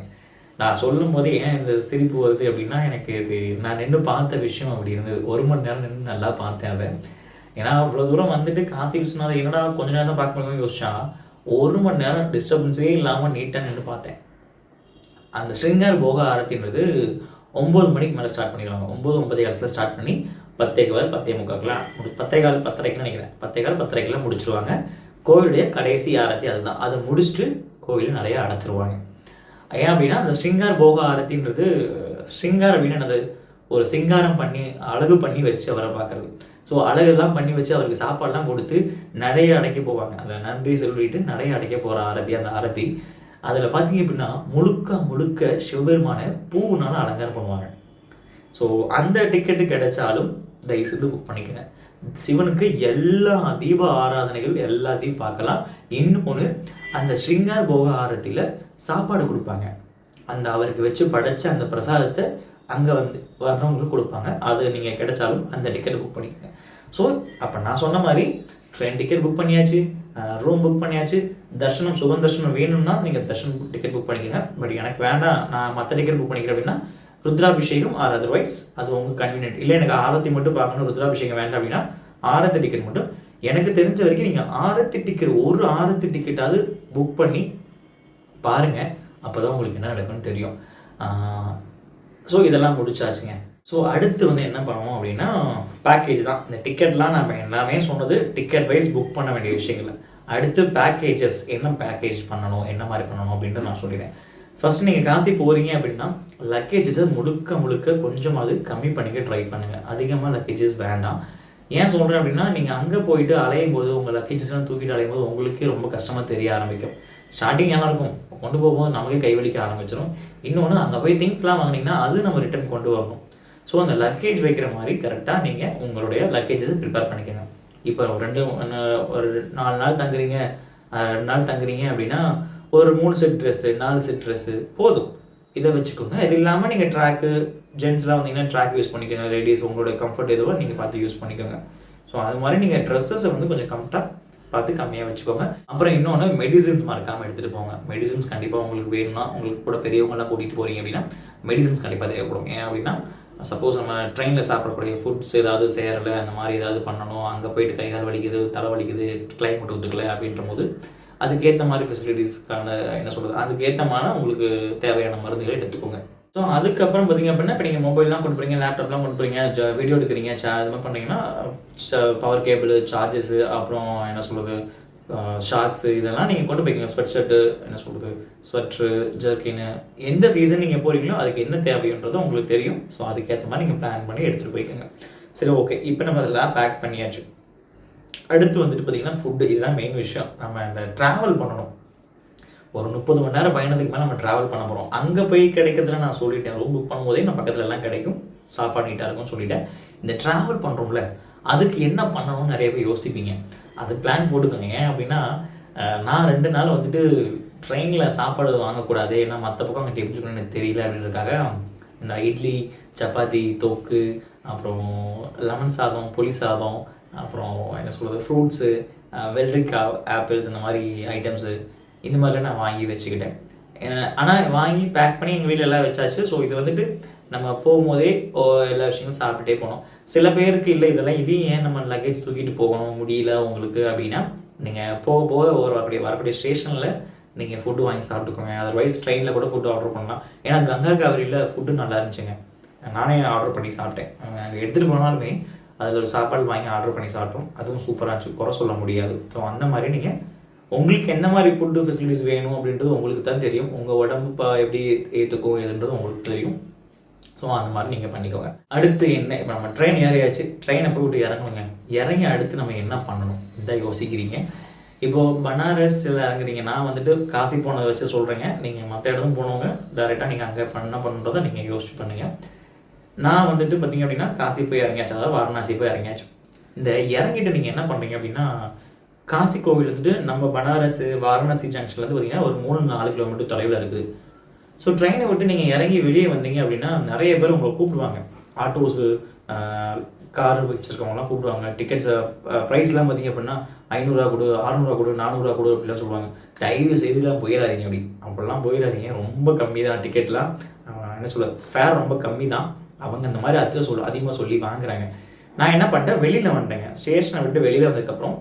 நான் சொல்லும் போதே ஏன் இந்த சிரிப்பு வருது அப்படின்னா எனக்கு இது நான் நின்று பார்த்த விஷயம் அப்படி இருந்தது. 1 மணி நேரம் நின்று நல்லா பார்த்தேன் அதை. ஏன்னா அவ்வளோ தூரம் வந்துட்டு காசி விஸ்வநாதர் என்னடா கொஞ்ச நேரம் தான் பார்க்க முடியும்னு யோசிச்சா 1 மணி நேரம் டிஸ்டர்பன்ஸே இல்லாமல் நீட்டாக நின்று பார்த்தேன். அந்த ஸ்ருங்கார் போக ஆரத்தின்றது 9 மணிக்கு மேலே ஸ்டார்ட் பண்ணிடுவாங்க. 9-9:15 ஸ்டார்ட் பண்ணி 10:15 10:45 10:15 நினைக்கிறேன், 10:15 முடிச்சிருவாங்க. கோவிலுடைய கடைசி ஆரத்தி அதுதான். அதை முடிச்சுட்டு கோவில் நிறைய அடைச்சிருவாங்க. ஏன் அப்படின்னா அந்த ஸ்ருங்கார் போக ஆரத்தின்றது, ஸ்ருங்கார் அப்படின்னு என்னது, ஒரு சிங்காரம் பண்ணி அழகு பண்ணி வச்சு அவரை பார்க்குறது. ஸோ அழகெல்லாம் பண்ணி வச்சு அவருக்கு சாப்பாடெலாம் கொடுத்து நடைய அடைக்க போவாங்க. அந்த நன்றி சொல்லிட்டு நடைய அடைக்க போகிற ஆரத்தி, அந்த ஆரத்தி அதில் பார்த்தீங்க அப்படின்னா முழுக்க முழுக்க சிவபெருமான பூவுனால அலங்காரம் பண்ணுவாங்க. ஸோ அந்த டிக்கெட்டு கிடைச்சாலும் தயவு செய்து புக் பண்ணிக்கோங்க. சிவனுக்கு எல்லா தீப ஆராதனைகள் எல்லாத்தையும் பார்க்கலாம். இன்னொன்று, அந்த ஸ்ருங்கார் போக ஆரத்தியில் சாப்பாடு கொடுப்பாங்க. அந்த அவருக்கு வச்சு படைச்ச அந்த பிரசாதத்தை அங்கே வந்து வர்றவங்களுக்கு கொடுப்பாங்க. அது நீங்கள் கிடைச்சாலும் அந்த டிக்கெட் புக் பண்ணிக்கோங்க. ஸோ அப்போ நான் சொன்ன மாதிரி ட்ரெயின் டிக்கெட் புக் பண்ணியாச்சு, ரூம் புக் பண்ணியாச்சு. தர்ஷனம் சுகம் தர்ஷனம் வேணும்னா நீங்கள் தர்ஷனம் டிக்கெட் புக் பண்ணிக்கோங்க. பட் எனக்கு வேண்டாம், நான் மற்ற டிக்கெட் புக் பண்ணிக்கிறேன் அப்படின்னா ருத்ராபிஷேகம் ஆர் அதர்வைஸ் அது உங்கள் கன்வீனியன்ட். இல்லை எனக்கு ஆரத்தி மட்டும் பார்க்கணும், ருத்ராபிஷேகம் வேண்டாம் அப்படின்னா ஆரத்தி டிக்கெட் மட்டும். எனக்கு தெரிஞ்ச வரைக்கும் நீங்கள் ஆரத்தி டிக்கெட், ஒரு ஆரத்தி டிக்கெட்டாவது புக் பண்ணி பாருங்கள். அப்போ தான் உங்களுக்கு என்ன நடக்கும்னு தெரியும். ஸோ இதெல்லாம் முடிச்சாச்சுங்க. ஸோ அடுத்து வந்து என்ன பண்ணுவோம் அப்படின்னா பேக்கேஜ் தான். இந்த டிக்கெட்லாம் நம்ம எல்லாமே சொன்னது டிக்கெட் வைஸ் புக் பண்ண வேண்டிய விஷயங்கள். அடுத்து பேக்கேஜஸ், என்ன பேக்கேஜ் பண்ணணும், என்ன மாதிரி பண்ணணும் அப்படின்ட்டு நான் சொல்லிடுறேன். ஃபர்ஸ்ட் நீங்கள் காசி போகிறீங்க அப்படின்னா லக்கேஜஸை முழுக்க முழுக்க கொஞ்சமாவது கம்மி பண்ணிக்க ட்ரை பண்ணுங்கள். அதிகமாக லக்கேஜஸ் வேண்டாம். ஏன் சொல்கிறேன் அப்படின்னா நீங்கள் அங்கே போயிட்டு அலையும் போது உங்கள் லக்கேஜஸ்லாம் தூக்கிட்டு அலையும் போது உங்களுக்கே ரொம்ப கஷ்டமாக தெரிய ஆரம்பிக்கும். ஸ்டார்டிங் நல்லா இருக்கும், கொண்டு போகும்போது நமக்கே கைவலிக்க ஆரம்பிச்சிடும். இன்னொன்று, அங்கே போய் திங்ஸ்லாம் வாங்கினீங்கன்னா அது நம்ம ரிட்டர்ன் கொண்டு வரணும். ஸோ அந்த லக்கேஜ் வைக்கிற மாதிரி கரெக்டாக நீங்கள் உங்களுடைய லக்கேஜஸை ப்ரிப்பேர் பண்ணிக்கோங்க. இப்போ ஒரு 4 நாள் தங்குறீங்க, 2 நாள் தங்குறீங்க அப்படின்னா ஒரு 3 செட் ட்ரெஸ்ஸு, 4 செட் ட்ரெஸ்ஸு போதும். இதை வச்சுக்கோங்க. இது இல்லாமல் நீங்கள் ட்ராக்கு, ஜென்ஸ்லாம் வந்தீங்கன்னா ட்ராக் யூஸ் பண்ணிக்கோங்க. லேடிஸ் உங்களோட கம்ஃபர்ட் எதுவோ நீங்கள் பார்த்து யூஸ் பண்ணிக்கோங்க. ஸோ அது மாதிரி நீங்கள் ட்ரெஸ்ஸஸை வந்து கொஞ்சம் கம்ஃபர்ட்டாக பார்த்து கம்மியாக வச்சுக்கோங்க. அப்புறம் இன்னொன்று, மெடிசின்ஸ் மறக்காமல் எடுத்துகிட்டு போங்க. மெடிசின்ஸ் கண்டிப்பாக உங்களுக்கு வேணும்னா, உங்களுக்கு கூட பெரியவங்களாம் கூட்டிகிட்டு போகிறீங்க அப்படின்னா மெடிசின்ஸ் கண்டிப்பாக தேவைப்படும். ஏன் அப்படின்னா சப்போஸ் நம்ம ட்ரெயினில் சாப்பிடக்கூடிய ஃபுட்ஸ் ஏதாவது சேரலை, அந்த மாதிரி ஏதாவது பண்ணணும், அங்கே போயிட்டு கைகால் வலிக்குது, தலை வலிக்குது, கிளைமேட் ஒத்துக்கலை அப்படின்ற போது அதுக்கேற்ற மாதிரி ஃபெசிலிட்டிஸ்க்கான என்ன சொல்கிறது, அதுக்கேற்றமான உங்களுக்கு தேவையான மருந்துகளை எடுத்துக்கோங்க. ஸோ அதுக்கப்புறம் பார்த்திங்க அப்படின்னா இப்போ நீங்கள் மொபைல்லாம் கொண்டு போகிறீங்க, லேப்டாப்லாம் கொண்டு போகிறீங்க, வீடியோ எடுக்கிறீங்க, இது மாதிரி பண்ணுறீங்கன்னா பவர் கேபிள், சார்ஜஸ்ஸு, அப்புறம் என்ன சொல்கிறது ஷார்ட்ஸு, இதெல்லாம் நீங்கள் கொண்டு போய்க்கிங்க. ஸ்வெட் ஷர்ட்டு, என்ன சொல்கிறது ஸ்வெட்ரு, ஜர்க்கின்னு, எந்த சீசன் நீங்கள் போகிறீங்களோ அதுக்கு என்ன தேவைன்றதும் உங்களுக்கு தெரியும். ஸோ அதுக்கேற்ற மாதிரி நீங்கள் பிளான் பண்ணி எடுத்துகிட்டு போய்க்கோங்க. சரி, ஓகே. இப்போ நம்ம அதெல்லாம் பேக் பண்ணியாச்சு. அடுத்து வந்துட்டு பார்த்திங்கன்னா ஃபுட்டு. இதுதான் மெயின் விஷயம். நம்ம இந்த ட்ராவல் பண்ணணும். ஒரு 30 மணி நேரம் பயணத்துக்கு மேலே நம்ம ட்ராவல் பண்ண போகிறோம். அங்கே போய் கிடைக்கிறதுல நான் சொல்லிட்டேன், ரூம் புக் பண்ணும்போதே நான் பக்கத்தில் எல்லாம் கிடைக்கும், சாப்பாடு நீட்டாக இருக்கும்னு சொல்லிட்டேன். இந்த ட்ராவல் பண்ணுறோம்ல, அதுக்கு என்ன பண்ணணும்னு நிறைய பேர் யோசிப்பீங்க. அது பிளான் போட்டுக்கோங்க. ஏன் அப்படின்னா நான் 2 நாள் வந்துட்டு ட்ரெயினில் சாப்பாடு வாங்கக்கூடாது, ஏன்னா மற்ற பக்கம் அங்கே எப்படி இருக்குன்னு எனக்கு தெரியல அப்படின்றதுக்காக இந்த இட்லி, சப்பாத்தி, தொக்கு, அப்புறம் லெமன் சாதம், புளி சாதம், அப்புறம் என்ன சொல்கிறது ஃப்ரூட்ஸு, வெள்ளரிக்காய், ஆப்பிள்ஸ், இந்த மாதிரி ஐட்டம்ஸு இந்த மாதிரிலாம் நான் வாங்கி வச்சுக்கிட்டேன். ஆனால் வாங்கி பேக் பண்ணி எங்கள் வீட்டில் எல்லாம் வச்சாச்சு. ஸோ இது வந்துட்டு நம்ம போகும்போதே எல்லா விஷயங்களும் சாப்பிட்டுட்டே போனோம். சில பேருக்கு இல்லை இதெல்லாம் இதையும் ஏன் நம்ம லக்கேஜ் தூக்கிட்டு போகணும் முடியல உங்களுக்கு அப்படின்னா, நீங்கள் போக போக வரக்கூடிய ஸ்டேஷனில் நீங்கள் ஃபுட்டு வாங்கி சாப்பிட்டுக்கோங்க. அதர்வைஸ் ட்ரெயினில் கூட ஃபுட்டு ஆர்டர் பண்ணலாம். ஏன்னா கங்கா காவிரியில் ஃபுட்டு நல்லா இருந்துச்சுங்க. நானே ஆர்டர் பண்ணி சாப்பிட்டேன். அங்கே எடுத்துகிட்டு போனாலுமே அதில் ஒரு சாப்பாடு வாங்கி ஆர்டர் பண்ணி சாப்பிட்டோம். அதுவும் சூப்பராக இருந்துச்சு, குறை சொல்ல முடியாது. ஸோ அந்த மாதிரி நீங்கள் உங்களுக்கு எந்த மாதிரி ஃபுட்டு ஃபெசிலிட்டிஸ் வேணும் அப்படின்றது உங்களுக்கு தான் தெரியும். உங்கள் உடம்பு எப்படி ஏற்றுக்கும் எதுன்றது உங்களுக்கு தெரியும். ஸோ அந்த மாதிரி நீங்கள் பண்ணிக்கோங்க. அடுத்து என்ன, இப்போ நம்ம ட்ரெயின் ஏறியாச்சு, ட்ரெயினை போய் விட்டு இறங்குங்க. இறங்கி அடுத்து நம்ம என்ன பண்ணணும் இதான் யோசிக்கிறீங்க. இப்போது பனாரஸில் இறங்குறீங்க. நான் வந்துட்டு காசி போனதை வச்சு சொல்கிறேங்க. நீங்கள் மற்ற இடமும் போனவங்க டேரெக்டாக நீங்கள் அங்கே என்ன பண்ணுறதை நீங்கள் யோசிச்சு பண்ணுங்கள். நான் வந்துட்டு பார்த்திங்க அப்படின்னா காசி போய் இறங்கியாச்சு, அதாவது வாரணாசி போய் இறங்கியாச்சு. இந்த இறங்கிட்டு நீங்கள் என்ன பண்ணுறீங்க அப்படின்னா, காசி கோவில் வந்துட்டு நம்ம பனாரஸ் வாரணாசி ஜங்ஷன்லேருந்து பார்த்திங்கன்னா ஒரு 3-4 கிலோமீட்டர் தொலைவில் இருக்குது. ஸோ ட்ரெயினை விட்டு நீங்கள் இறங்கி வெளியே வந்தீங்க அப்படின்னா நிறைய பேர் உங்களை கூப்பிடுவாங்க. ஆட்டோஸு, கார் வச்சுருக்கவங்களாம் கூப்பிடுவாங்க. டிக்கெட்ஸை ப்ரைஸ்லாம் பார்த்திங்க அப்படின்னா 500 கொடு, 600 கொடு, 400 கொடு அப்படிலாம் சொல்லுவாங்க. தயவு செய்துலாம் போயிடாதீங்க. அப்படிலாம் போயிடாதீங்க. ரொம்ப கம்மி தான் டிக்கெட்லாம். என்ன சொல்ல, ஃபேர் ரொம்ப கம்மி தான். அவங்க அந்த மாதிரி அதிகமாக சொல்லி வாங்குறாங்க. நான் என்ன பண்ணிட்டேன், வெளியில் வந்துட்டேங்க. ஸ்டேஷனை விட்டு வெளியில் வந்ததுக்கப்புறம்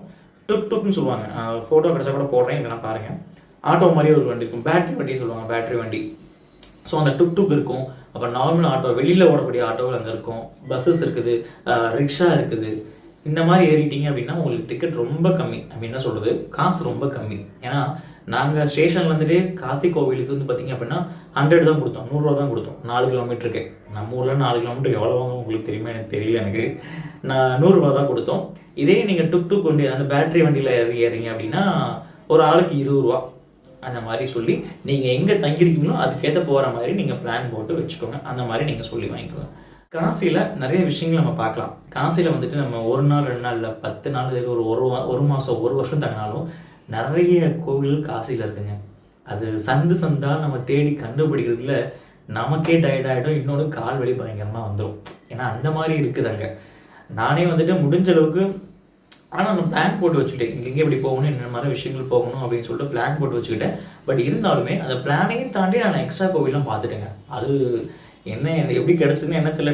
டுக்னு சொல்லுவாங்க. ஃபோட்டோ கிடச்சா கூட போடுறேன், இல்லைனா பாருங்கள். ஆட்டோ மாதிரி ஒரு வண்டி இருக்கும், பேட்ரி வண்டி சொல்லுவாங்க, பேட்ரி வண்டி. ஸோ அந்த டுக் இருக்கும். அப்புறம் நார்மல் ஆட்டோ, வெளியில் ஓடக்கூடிய ஆட்டோவில் அங்கே இருக்கும். பஸ்ஸஸ் இருக்குது, ரிக்ஷா இருக்குது. இந்த மாதிரி ஏறிட்டீங்க அப்படின்னா உங்களுக்கு டிக்கெட் ரொம்ப கம்மி. என்ன சொல்கிறது, காசு ரொம்ப கம்மி. ஏன்னா நாங்கள் ஸ்டேஷனில் வந்துட்டு காசி கோவிலுக்கு வந்து பார்த்திங்க அப்படின்னா 100 தான் கொடுத்தோம், 100 ரூபா தான் கொடுத்தோம் 4 கிலோமீட்டருக்கு. நம்ம ஊரில் 4 கிலோமீட்டருக்கு எவ்வளோ வாங்க உங்களுக்கு தெரியுமா எனக்கு தெரியல. எனக்கு நான் 100 ரூபா தான் கொடுத்தோம். இதே நீங்கள் டுக் வண்டி அந்த பேட்டரி வண்டியில் ஏறீங்க அப்படின்னா ஒரு ஆளுக்கு 20 ரூபா அந்த மாதிரி சொல்லி நீங்கள் எங்கே தங்கியிருக்கீங்களோ அதுக்கேற்ற போகிற மாதிரி நீங்கள் பிளான் போட்டு வச்சுக்கோங்க. அந்த மாதிரி நீங்கள் சொல்லி வாங்கிக்கோங்க. காசியில் நிறைய விஷயங்கள் நம்ம பார்க்கலாம். காசியில் வந்துட்டு நம்ம 1 நாள் 2 நாள் இல்லை 10 நாள் ஒரு மாதம் 1 வருஷம் தங்கினாலும் நிறைய கோவில் காசியில் இருக்குங்க. அது சந்தாக நம்ம தேடி கண்டுபிடிக்கிறதுல நமக்கே டயர்ட் ஆகிடும். இன்னொன்று கால் வலி பயங்கரமாக வந்துடும். ஏன்னா அந்த மாதிரி இருக்குது அங்கே. நானே வந்துட்டு முடிஞ்ச அளவுக்கு ஆனால் நான் பிளான் போட்டு வச்சுக்கிட்டேன், இங்கே இப்படி போகணும், என்ன மாதிரி விஷயங்கள் போகணும் அப்படின்னு சொல்லிட்டு பிளான் போட்டு வச்சுக்கிட்டேன். பட் இருந்தாலுமே அந்த பிளானையும் தாண்டி நான் எக்ஸ்ட்ரா கோவிலாம் பார்த்துட்டேங்க. அது என்ன எப்படி கிடச்சிதுன்னு என்ன தெரியல,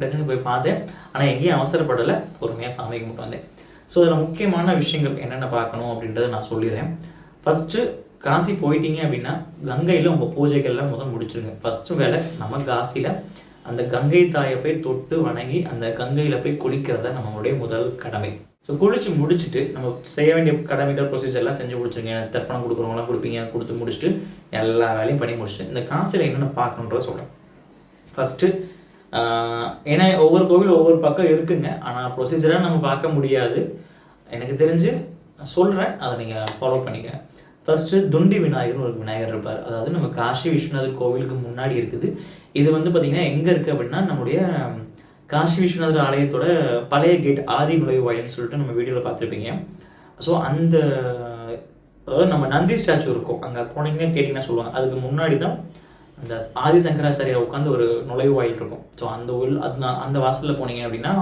டக்குன்னு போய் பார்த்தேன். ஆனால் எங்கேயும் அவசரப்படலை, பொறுமையாக சாமி கும்பிட்டு வந்தேன். ஸோ அதில் முக்கியமான விஷயங்கள் என்னென்ன பார்க்கணும் அப்படின்றத நான் சொல்லிடுறேன். ஃபஸ்ட்டு காசி போயிட்டீங்க அப்படின்னா கங்கையில் உங்கள் பூஜைகள்லாம் முடிச்சிருங்க. ஃபஸ்ட்டு வேலை நம்ம காசியில் அந்த கங்கை தாயை போய் தொட்டு வணங்கி அந்த கங்கையில் போய் குளிக்கிறத நம்மளுடைய முதல் கடமை. ஸோ குளிச்சு முடிச்சுட்டு நம்ம செய்ய வேண்டிய கடமைகள் ப்ரொசீஜர்லாம் செஞ்சு முடிச்சுருங்க. தர்ப்பணம் கொடுக்குறவங்களாம் கொடுப்பீங்க, கொடுத்து முடிச்சுட்டு எல்லா வேலையும் பண்ணி முடிச்சுட்டு இந்த காசியில் என்னென்ன பார்க்கணுன்றத சொல்கிறேன். ஃபஸ்ட்டு ஏன்னா ஒவ்வொரு கோவில் ஒவ்வொரு பக்கம் இருக்குங்க. ஆனால் ப்ரொசீஜராக நம்ம பார்க்க முடியாது. எனக்கு தெரிஞ்சு சொல்கிறேன், அதை நீங்கள் ஃபாலோ பண்ணிக்க. ஃபஸ்ட்டு துண்டி விநாயகர்னு ஒரு விநாயகர் இருப்பார். அதாவது நம்ம காசி விஸ்வநாதர் கோவிலுக்கு முன்னாடி இருக்குது. இது வந்து பார்த்திங்கன்னா எங்கே இருக்குது அப்படின்னா நம்முடைய காசி விஸ்வநாதர் ஆலயத்தோட பழைய கேட் ஆதி நுழைவாயில்னு சொல்லிட்டு நம்ம வீடியோவில் பார்த்துருப்பீங்க. ஸோ அந்த நம்ம நந்தி ஸ்டாச்சு இருக்கும், அங்கே போனீங்கன்னா கேட்டிங்கன்னா சொல்லுவாங்க. அதுக்கு முன்னாடி தான் அந்த ஆதி சங்கராச்சாரியா உட்காந்து ஒரு நுழைவாயில் இருக்கும். ஸோ அந்த வாசலில் போனீங்க அப்படின்னா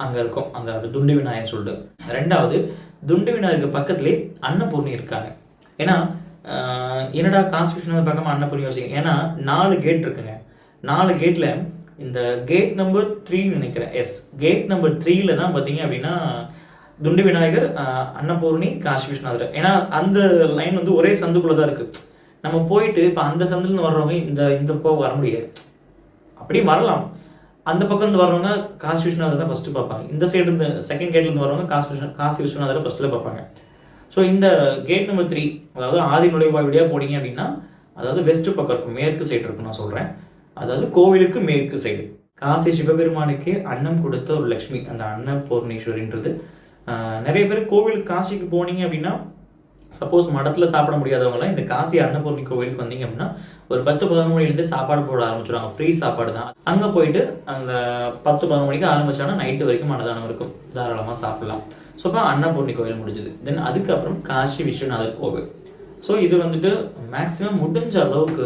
அங்கே இருக்கும் அந்த துண்டி விநாயகர் சொல்லிட்டு. ரெண்டாவது துண்டி விநாயகருக்கு பக்கத்துலேயே அன்னபூர்ணி இருக்காங்க. ஏன்னா என்னடா காசி விஸ்வநாதர் பக்கமாக அன்னபூர்ணி யோசிங்க. ஏன்னா 4 கேட் இருக்குங்க. 4 கேட்டில் இந்த கேட் நம்பர் 3 நினைக்கிறேன். கேட் நம்பர் 3 தான் பார்த்தீங்க அப்படின்னா துண்டி விநாயகர், அன்னபூர்ணி, காசி விஸ்வநாதர். ஏன்னா அந்த லைன் வந்து ஒரே சந்துக்குள்ளே தான் இருக்குது. நம்ம போயிட்டு இப்போ அந்த சந்துலேருந்து வர்றவங்க இந்த பக்கம் வர முடியாது. அப்படியே வரலாம், அந்த பக்கம் இருந்து வர்றவங்க காசி விஸ்வநாதர் தான் ஃபஸ்ட்டு பார்ப்பாங்க. இந்த சைடு இந்த செகண்ட் கேட்லேருந்து வரவங்க காசி விஸ்வநாதரை ஃபஸ்ட்டில் பார்ப்பாங்க. ஸோ இந்த கேட் நம்பர் 3 அதாவது ஆதி நுழைவாய் வழியாக போனீங்க அப்படின்னா அதாவது வெஸ்ட்டு பக்கம் இருக்கும், மேற்கு சைடு இருக்கும். நான் சொல்கிறேன், அதாவது கோவிலுக்கு மேற்கு சைடு. காசி சிவபெருமானுக்கு அன்னம் கொடுத்த ஒரு லக்ஷ்மி அந்த அன்னபூர்ணேஸ்வரின்றது. நிறைய பேர் கோவிலுக்கு காசிக்கு போனீங்க அப்படின்னா சப்போஸ் மடத்தில் சாப்பிட முடியாதவங்களாம் இந்த காசி அன்னபூர்ணி கோவிலுக்கு வந்தீங்க அப்படின்னா ஒரு 10-11 மணிலேருந்து சாப்பாடு போட ஆரம்பிச்சிடுவாங்க. ஃப்ரீ சாப்பாடு தான். அங்கே போயிட்டு அந்த 10-11 மணிக்கு ஆரம்பிச்சாங்கன்னா நைட்டு வரைக்கும் அன்னதானம் இருக்கும், தாராளமாக சாப்பிடலாம். ஸோ இப்போ அன்னபூர்ணி கோவில் முடிஞ்சுது. தென் அதுக்கப்புறம் காசி விஸ்வநாதர் கோவில். ஸோ இது வந்துட்டு மேக்ஸிமம் முடிஞ்ச அளவுக்கு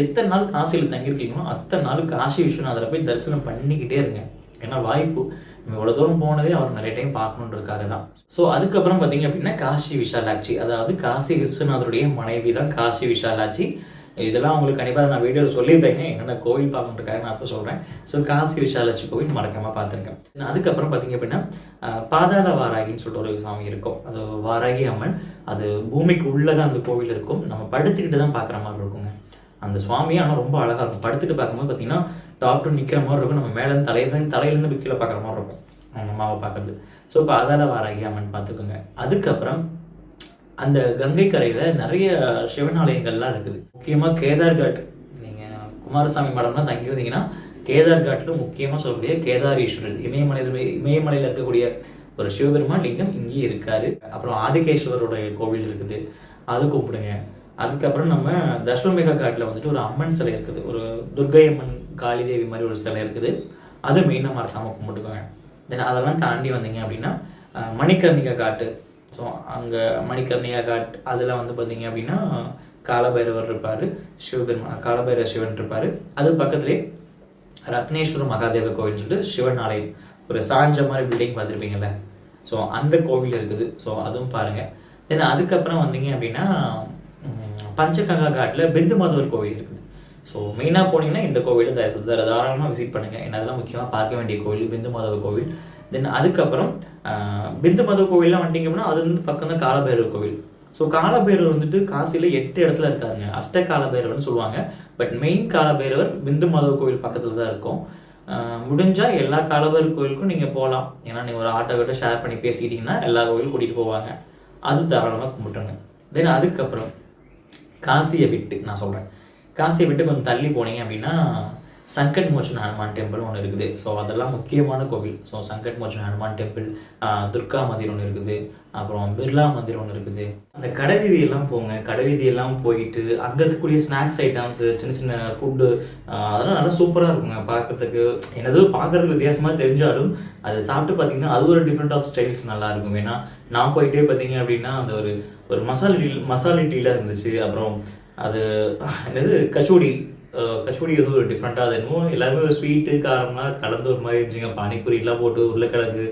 எத்தனை நாள் காசியில் தங்கியிருக்கீங்களோ அத்தனை நாள் காசி விஸ்வநாதரை போய் தரிசனம் பண்ணிக்கிட்டே இருங்க. ஏன்னா வாய்ப்பு நம்ம இவ்வளோ தூரம் போனதே அவர் நிறைய டைம் பார்க்கணுன்றதுக்காக தான். ஸோ அதுக்கப்புறம் பார்த்தீங்க அப்படின்னா காசி விஷாலாட்சி, அதாவது காசி விஸ்வநாதருடைய மனைவி தான் காசி விஷாலாட்சி. இதெல்லாம் உங்களுக்கு கண்டிப்பாக நான் வீடியோவில் சொல்லியிருப்பேங்க, என்னென்ன கோவில் பார்க்கணுன்றதுக்காக நான் இப்போ சொல்கிறேன். ஸோ காசி விஷாலாட்சி கோவில் மறக்காமல் பார்த்துருக்கேன். அதுக்கப்புறம் பார்த்தீங்க அப்படின்னா பாதாள வாராகின்னு சொல்லிட்டு ஒரு சாமி இருக்கும். அது வாராகி அம்மன். அது பூமிக்கு உள்ளே தான் அந்த கோவில் இருக்கும். நம்ம படுத்துக்கிட்டு தான் பார்க்குற மாதிரி இருக்குங்க அந்த சுவாமியை. ஆனால் ரொம்ப அழகாக இருக்கும். படுத்துட்டு பார்க்கும்போது பார்த்தீங்கன்னா டாக்டர் நிற்கிற மாதிரி இருக்கும். நம்ம மேலேருந்து தலையிலேருந்து கீழே பார்க்குற மாதிரி இருக்கும் அம்மாவை பார்க்குறது. ஸோ பாதாள வாராகி அம்மன் பார்த்துக்கோங்க. அதுக்கப்புறம் அந்த கங்கை கரையில் நிறைய சிவனாலயங்கள்லாம் இருக்குது. முக்கியமாக கேதார்காட், நீங்கள் குமாரசாமி மடம்லாம் தங்கியிருந்தீங்கன்னா கேதார்காட்டில் முக்கியமாக சொல்லக்கூடிய கேதாரீஸ்வரர் இமயமலையில் இருக்கக்கூடிய ஒரு சிவபெருமான் லிங்கம் இங்கேயே இருக்கார். அப்புறம் ஆதிகேஸ்வரோடைய கோவில் இருக்குது, அது கும்பிடுங்க. அதுக்கப்புறம் நம்ம தஸ்வமேகா காட்டில் வந்துட்டு ஒரு அம்மன் சிலை இருக்குது, ஒரு துர்கை அம்மன் காளி தேவி மாதிரி ஒரு சிலை இருக்குது, அது மெயினாக மறக்காமல் கும்பிட்டுக்கோங்க. தென் அதெல்லாம் தாண்டி வந்தீங்க அப்படின்னா மணிகர்ணிகா காட்டு. ஸோ அங்கே மணிகர்ணிகா காட் அதில் வந்து பார்த்தீங்க அப்படின்னா காலபைரவர் இருப்பார், சிவபெருமான் காலபைரவ சிவன் இருப்பார். அது பக்கத்துலேயே ரத்னேஸ்வர மகாதேவ கோவில்னு சொல்லிட்டு சிவன் ஆலயம், ஒரு சாஞ்ச மாதிரி பில்டிங் பார்த்துருப்பீங்கள்ல, ஸோ அந்த கோவில் இருக்குது. ஸோ அதுவும் பாருங்கள். தென் அதுக்கப்புறம் வந்தீங்க அப்படின்னா பஞ்சகங்கா காட்டில் பிந்து மாதவர் கோவில் இருக்குது. ஸோ மெயினாக போனீங்கன்னா இந்த கோவிலை தாராளமாக விசிட் பண்ணுங்கள். ஏன்னா அதெல்லாம் முக்கியமாக பார்க்க வேண்டிய கோவில் பிந்து மாதவர் கோவில். தென் அதுக்கப்புறம் பிந்து மாதவர் கோவில்லாம் வந்துட்டிங்க அப்படின்னா அது வந்து பக்கம் தான் காலபைரவர் கோவில். ஸோ காலபைரவர் வந்துட்டு காசியில் 8 இடத்துல இருக்காருங்க. அஷ்ட காலபைரவர்னு சொல்லுவாங்க. பட் மெயின் காலபைரவர் பிந்து மாதவர் கோவில் பக்கத்தில் தான் இருக்கும். முடிஞ்சால் எல்லா காலபைரவர் கோவிலுக்கும் நீங்கள் போகலாம். ஏன்னா நீங்கள் ஒரு ஆட்டோ கிட்ட ஷேர் பண்ணி பேசிக்கிட்டிங்கன்னா எல்லா கோவிலும் கூட்டிகிட்டு போவாங்க. அது தாராளமாக கும்பிட்டுருங்க. தென் அதுக்கப்புறம் காசியை விட்டு நான் சொல்கிறேன், காசியை விட்டு கொஞ்சம் தள்ளி போனீங்க அப்படின்னா சங்கட் மோச்சன் ஹனுமான் டெம்பிள் ஒன்று இருக்குது. ஸோ அதெல்லாம் முக்கியமான கோவில். ஸோ சங்கட் மோச்சன் ஹனுமான் டெம்பிள், துர்கா மந்திர் ஒன்று இருக்குது, அப்புறம் பிர்லா மந்திர் ஒன்று இருக்குது. அந்த கடைவீதியெல்லாம் போங்க. கடைவீதியெல்லாம் போயிட்டு அங்கே இருக்கக்கூடிய ஸ்நாக்ஸ் ஐட்டம்ஸு, சின்ன சின்ன ஃபுட்டு, அதெல்லாம் நல்லா சூப்பராக இருக்குங்க பார்க்குறதுக்கு. என்னது பார்க்குறதுக்கு வித்தியாசமாக தெரிஞ்சாலும் அதை சாப்பிட்டு பார்த்தீங்கன்னா அது ஒரு டிஃப்ரெண்ட் ஆஃப் ஸ்டைல்ஸ் நல்லா இருக்கும். ஏன்னா நான் போயிட்டே பார்த்தீங்க அப்படின்னா அந்த ஒரு மசாலிட்டியில் இருந்துச்சு. அப்புறம் அது என்னது கச்சோடி வந்து ஒரு டிஃப்ரெண்ட்டாக, அது என்னமோ எல்லாருமே ஒரு ஸ்வீட்டு காரம்லாம் கலந்து ஒரு மாதிரி இருந்துச்சுங்க. பானிபூரிலாம் போட்டு உருளைக்கிழங்கு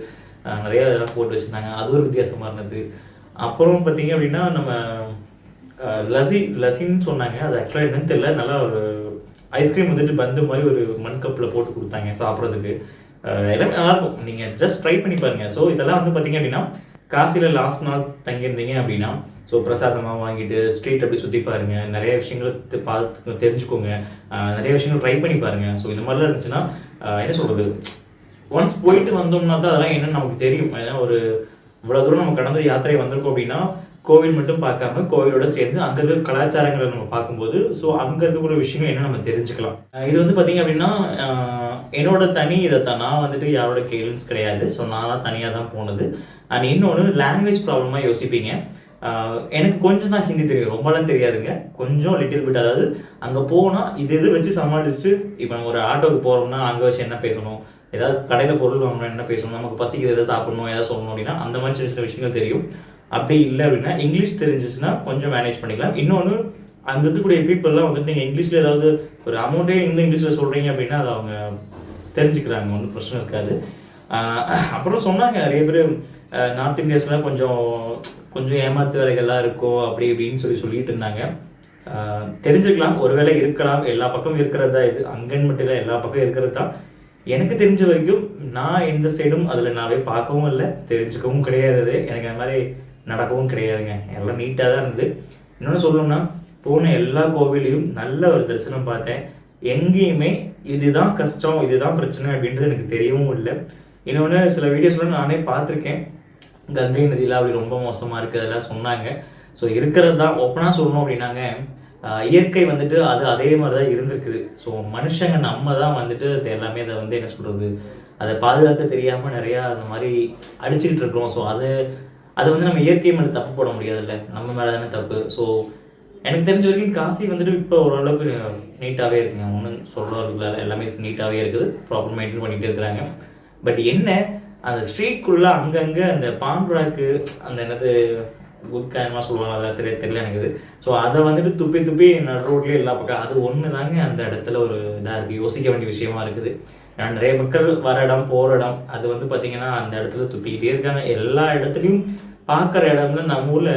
நிறையா இதெல்லாம் போட்டு வச்சுருந்தாங்க. அது ஒரு வித்தியாசமாக இருந்தது. அப்புறம் பார்த்தீங்க அப்படின்னா நம்ம லசின்னு சொன்னாங்க. அது ஆக்சுவலாக என்னன்னு தெரியல. நல்லா ஒரு ஐஸ்கிரீம் வந்துட்டு பந்து மாதிரி ஒரு மண் கப்பில் போட்டு கொடுத்தாங்க சாப்பிட்றதுக்கு. எல்லாமே நல்லாயிருக்கும். நீங்கள் ஜஸ்ட் ட்ரை பண்ணி பாருங்கள். ஸோ இதெல்லாம் வந்து பார்த்தீங்க அப்படின்னா காசியில் லாஸ்ட் நாள் தங்கியிருந்தீங்க அப்படின்னா ஸோ பிரசாதமாக வாங்கிட்டு ஸ்ட்ரீட் அப்படி சுற்றி பாருங்கள். நிறைய விஷயங்களை பார்த்து தெரிஞ்சுக்கோங்க. நிறைய விஷயங்கள் ட்ரை பண்ணி பாருங்கள். ஸோ இந்த மாதிரிலாம் இருந்துச்சுன்னா என்ன சொல்கிறது, ஒன்ஸ் போயிட்டு வந்தோம்னா தான் அதெல்லாம் என்னென்னு நமக்கு தெரியும். ஏன்னா ஒரு இவ்வளோ தூரம் நம்ம கடந்த யாத்திரை வந்திருக்கோம் அப்படின்னா கோவில் மட்டும் பார்க்காம கோவிலோட சேர்ந்து அங்கே இருக்க கலாச்சாரங்களை நம்ம பார்க்கும்போது ஸோ அங்கே இருக்கக்கூடிய விஷயங்கள் என்ன நம்ம தெரிஞ்சுக்கலாம். இது வந்து பார்த்தீங்க அப்படின்னா என்னோட தனி இதை தான். நான் வந்துட்டு யாரோட கேள்விஸ் கிடையாது. ஸோ நான் தனியாக தான் போனது. அண்ட் இன்னொன்று லாங்குவேஜ் ப்ராப்ளமாக யோசிப்பீங்க. எனக்கு கொஞ்சம் தான் ஹிந்தி தெரியும், ரொம்பலாம் தெரியாதுங்க. கொஞ்சம் லிட்டில் பிட். அதாவது அங்கே போனால் இது வச்சு சமாளிச்சுட்டு இப்போ நம்ம ஒரு ஆட்டோவுக்கு போகிறோம்னா அங்கே வச்சு என்ன பேசணும், ஏதாவது கடையில் பொருள் வாங்கணும் என்ன பேசணும், நமக்கு பசிக்கு எதாவது சாப்பிடணும் ஏதாவது சொல்லணும் அப்படின்னா அந்த மாதிரி சின்ன சின்ன விஷயங்கள் தெரியும். அப்படி இல்லை அப்படின்னா இங்கிலீஷ் தெரிஞ்சிச்சுன்னா கொஞ்சம் மேனேஜ் பண்ணிக்கலாம். இன்னொன்று அங்கே இருக்கக்கூடிய பீப்புளெலாம் வந்துட்டு நீங்கள் இங்கிலீஷில் ஏதாவது ஒரு அமௌண்ட்டே இங்கிலீஷில் சொல்கிறீங்க அப்படின்னா அது அவங்க தெரிஞ்சுக்கிறாங்க, ஒன்றும் பிரச்சனை இருக்காது. அப்புறம் சொன்னாங்க நிறைய பேர் நார்த் இந்தியன்ஸ்லாம் கொஞ்சம் ஏமாத்து வேலைகள்லாம் இருக்கும் அப்படி இப்படின்னு சொல்லிட்டு இருந்தாங்க. தெரிஞ்சுக்கலாம், ஒருவேளை இருக்கலாம். எல்லா பக்கமும் இருக்கிறது தான் இது, அங்கன்னு மட்டும் இல்லை, எல்லா பக்கம் இருக்கிறது தான். எனக்கு தெரிஞ்ச வரைக்கும் நான் எந்த சைடும் அதில் நான் போய் பார்க்கவும் இல்லை, தெரிஞ்சுக்கவும் கிடையாது. எனக்கு அந்த மாதிரி நடக்கவும் கிடையாதுங்க. எல்லாம் நீட்டாக தான் இருந்தது. இன்னொன்று சொல்லணும்னா போன எல்லா கோவிலையும் நல்ல ஒரு தரிசனம் பார்த்தேன். எங்கேயுமே இதுதான் கஷ்டம் இதுதான் பிரச்சனை அப்படின்றது எனக்கு தெரியவும் இல்லை. இன்னொன்று சில வீடியோஸ்லாம் நானே பார்த்துருக்கேன், கங்கை நதியில் அப்படி ரொம்ப மோசமாக இருக்குது அதெல்லாம் சொன்னாங்க. ஸோ இருக்கிறது தான் ஓப்பனாக சொல்லணும் அப்படின்னாங்க. இயற்கை வந்துட்டு அது அதே மாதிரி தான் இருந்திருக்குது. ஸோ மனுஷங்க நம்ம தான் வந்துட்டு அது எல்லாமே அதை வந்து என்ன சொல்கிறது, அதை பாதுகாக்க தெரியாமல் நிறையா அந்த மாதிரி அடிச்சுக்கிட்டு இருக்கிறோம். ஸோ அது வந்து நம்ம இயற்கை மேலே தப்பு போட முடியாதுல்ல, நம்ம மேலே தானே தப்பு. ஸோ எனக்கு தெரிஞ்ச வரைக்கும் காசி வந்துட்டு இப்போ ஓரளவுக்கு நீட்டாகவே இருக்குங்க. ஒன்றும் சொல்கிறவர்கள் எல்லாமே நீட்டாகவே இருக்குது, ப்ராப்பர் மெயின்டைன் பண்ணிகிட்டே இருக்கிறாங்க. பட் என்ன அந்த ஸ்ட்ரீட்குள்ளே அங்கங்கே அந்த பாம்புராக்கு அந்த என்னது குட்காயமாக சொல்லுவாங்க, அதெல்லாம் சரியாக தெரியல எனக்கு. ஸோ அதை வந்துட்டு துப்பி ரோட்லேயே எல்லா பக்கம் அது ஒன்று தாங்க அந்த இடத்துல ஒரு இதாக இருக்குது, யோசிக்க வேண்டிய விஷயமா இருக்குது. நிறைய மக்கள் வர இடம் போகிற இடம் அது வந்து பார்த்திங்கன்னா அந்த இடத்துல துப்பிக்கிட்டே இருக்காங்க. எல்லா இடத்துலையும் பார்க்குற இடம்ல நம்ம ஊரில்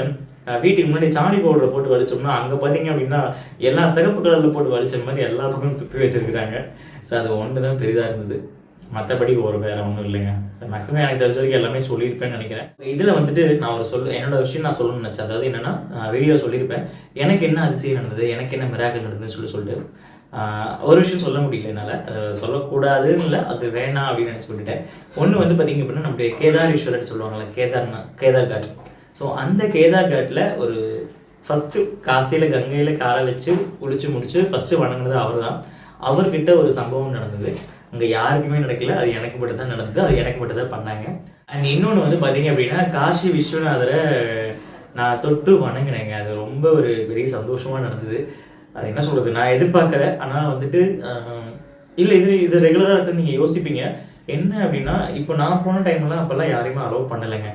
வீட்டுக்கு முன்னாடி சாணி பவுடரை போட்டு வலிச்சோம்னா அங்கே பார்த்தீங்க அப்படின்னா எல்லா சிகப்பு கலரில் போட்டு வலிச்ச மாதிரி எல்லா பக்கமும் துப்பி வச்சுருக்கிறாங்க. ஸோ அது ஒன்று தான் பெரிதாக இருந்தது, மற்றபடி வேறு ஒன்றும் இல்லைங்க. ஸோ மேக்ஸிமம் எனக்கு தெரிஞ்ச வரைக்கும் எல்லாமே சொல்லியிருப்பேன்னு நினைக்கிறேன். இதில் வந்துட்டு நான் என்னோட விஷயம் நான் சொல்லணும்னு நினச்சேன். அதாவது என்னென்னா வீடியோ சொல்லியிருப்பேன், எனக்கு என்ன அதிசயம் நடந்தது, எனக்கு என்ன மிராக்கிள் நடந்ததுன்னு சொல்லிட்டு ஒரு விஷயம் சொல்ல முடியல என்னால். அதை சொல்லக்கூடாதுன்னு இல்லை, அது வேணாம் அப்படின்னு நினச்சி விட்டுட்டேன். ஒன்று வந்து பார்த்திங்க அப்படின்னா நம்முடைய கேதாரீஸ்வரர் சொல்லுவாங்கள்ல, கேதார் காட். ஸோ அந்த கேதார் காட்டில் ஒரு ஃபஸ்ட்டு காசியில் கங்கையில் காலை வச்சு குளிச்சு முடிச்சு ஃபஸ்ட்டு வணங்கினது அவர் தான். அவர்கிட்ட ஒரு சம்பவம் நடந்தது, அங்கே யாருக்குமே நடக்கல, அது எனக்கு மட்டும் தான் நடந்தது, அது எனக்கு மட்டும் தான் பண்ணாங்க. அண்ட் இன்னொன்று வந்து பார்த்தீங்க அப்படின்னா காசி விஸ்வநாதரை நான் தொட்டு வணங்கினேங்க. அது ரொம்ப ஒரு பெரிய சந்தோஷமாக நடந்தது. அது என்ன சொல்கிறது, நான் எதிர்பார்க்கல. ஆனால் வந்துட்டு இல்லை இது ரெகுலராக இருக்குன்னு நீங்கள் யோசிப்பீங்க. என்ன அப்படின்னா இப்போ நான் போன டைம்லாம் அப்போல்லாம் யாரையுமே அலோவ் பண்ணலைங்க.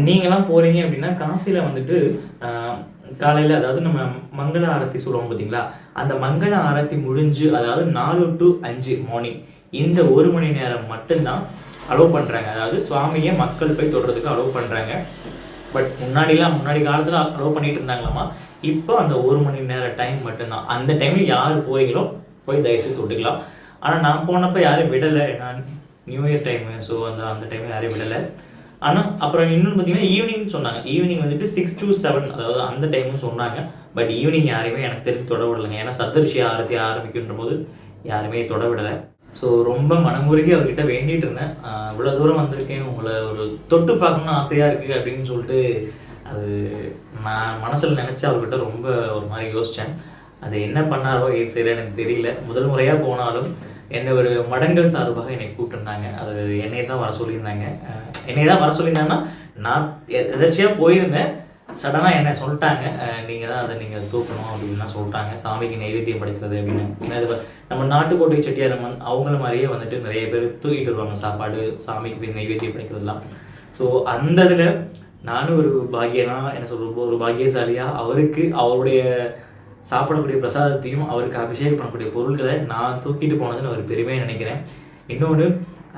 நீங்களாம் போகிறீங்க அப்படின்னா காசியில் வந்துட்டு காலையில் அதாவது நம்ம மங்கள ஆரத்தி சொல்லுவோம் பார்த்தீங்களா, அந்த மங்கள ஆரத்தி முடிஞ்சு அதாவது 4 to 5 மார்னிங் இந்த 1 மணி நேரம் மட்டும்தான் அலோவ் பண்ணுறாங்க. அதாவது சுவாமியை மக்கள் போய் தொடுறதுக்கு அலோவ் பண்ணுறாங்க. பட் முன்னாடி காலத்தில் அலோவ் பண்ணிட்டு இருந்தாங்களாமா. இப்போ அந்த 1 மணி நேரம் டைம் மட்டும்தான். அந்த டைமில் யார் போகிறீங்களோ போய் தயவுசெய்து தொட்டுக்கலாம். ஆனால் நான் போனப்போ யாரும் விடலை, நான் நியூ இயர் டைமு. ஸோ அந்த டைமில் யாரையும் விடலை. ஆனால் அப்புறம் இன்னொன்று பார்த்தீங்கன்னா ஈவினிங் சொன்னாங்க. ஈவினிங் வந்துட்டு 6 to 7 அதாவது அந்த டைமும் சொன்னாங்க. பட் ஈவினிங் யாரையுமே எனக்கு தெரிஞ்சு தொட விடலைங்க. ஏன்னா சப்தரிஷி ஆரத்தி ஆரம்பிக்கின்ற போது யாருமே தொட விடலை. ஸோ ரொம்ப மனமுருகி அவர்கிட்ட வேண்டிகிட்டு இருந்தேன், இவ்வளோ தூரம் வந்திருக்கேன், உங்களை ஒரு தொட்டு பார்க்கணும்னு ஆசையாக இருக்குது அப்படின்னு சொல்லிட்டு அது நான் மனசில் நினச்சி அவர்கிட்ட ரொம்ப ஒரு மாதிரி யோசித்தேன். அது என்ன பண்ணாரோ ஏது செய்யல எனக்கு தெரியல. முதல் முறையாக போனாலும் என்னை ஒரு மடங்கள் சார்பாக என்னை கூப்பிட்டுருந்தாங்க. அது என்னை தான் வர சொல்லியிருந்தாங்க. என்னை தான் வர சொல்லியிருந்தாங்கன்னா நான் எதாச்சியாக போயிருந்தேன். சடனாக என்ன சொல்லிட்டாங்க, நீங்கள் தான் அதை நீங்கள் தூக்கணும் அப்படின்லாம் சொல்லிட்டாங்க. சாமிக்கு நைவேத்தியம் படைக்கிறது அப்படின்னு. ஏன்னா இது நம்ம நாட்டுக்கோட்டை செட்டியாரம்மன் அவங்கள மாதிரியே வந்துட்டு நிறைய பேர் தூக்கிட்டு வருவாங்க சாப்பாடு, சாமிக்கு போய் நைவேத்தியம் படைக்கிறதுலாம். ஸோ அந்த இதில் நானும் ஒரு பாக்கியனா என்ன சொல்கிறது, ஒரு பாக்கியசாலியாக அவருக்கு அவருடைய சாப்பிடக்கூடிய பிரசாதத்தையும் அவருக்கு அபிஷேகம் பண்ணக்கூடிய பொருட்களை நான் தூக்கிட்டு போனதுன்னு ஒரு பெருமையாக நினைக்கிறேன். இன்னொன்று,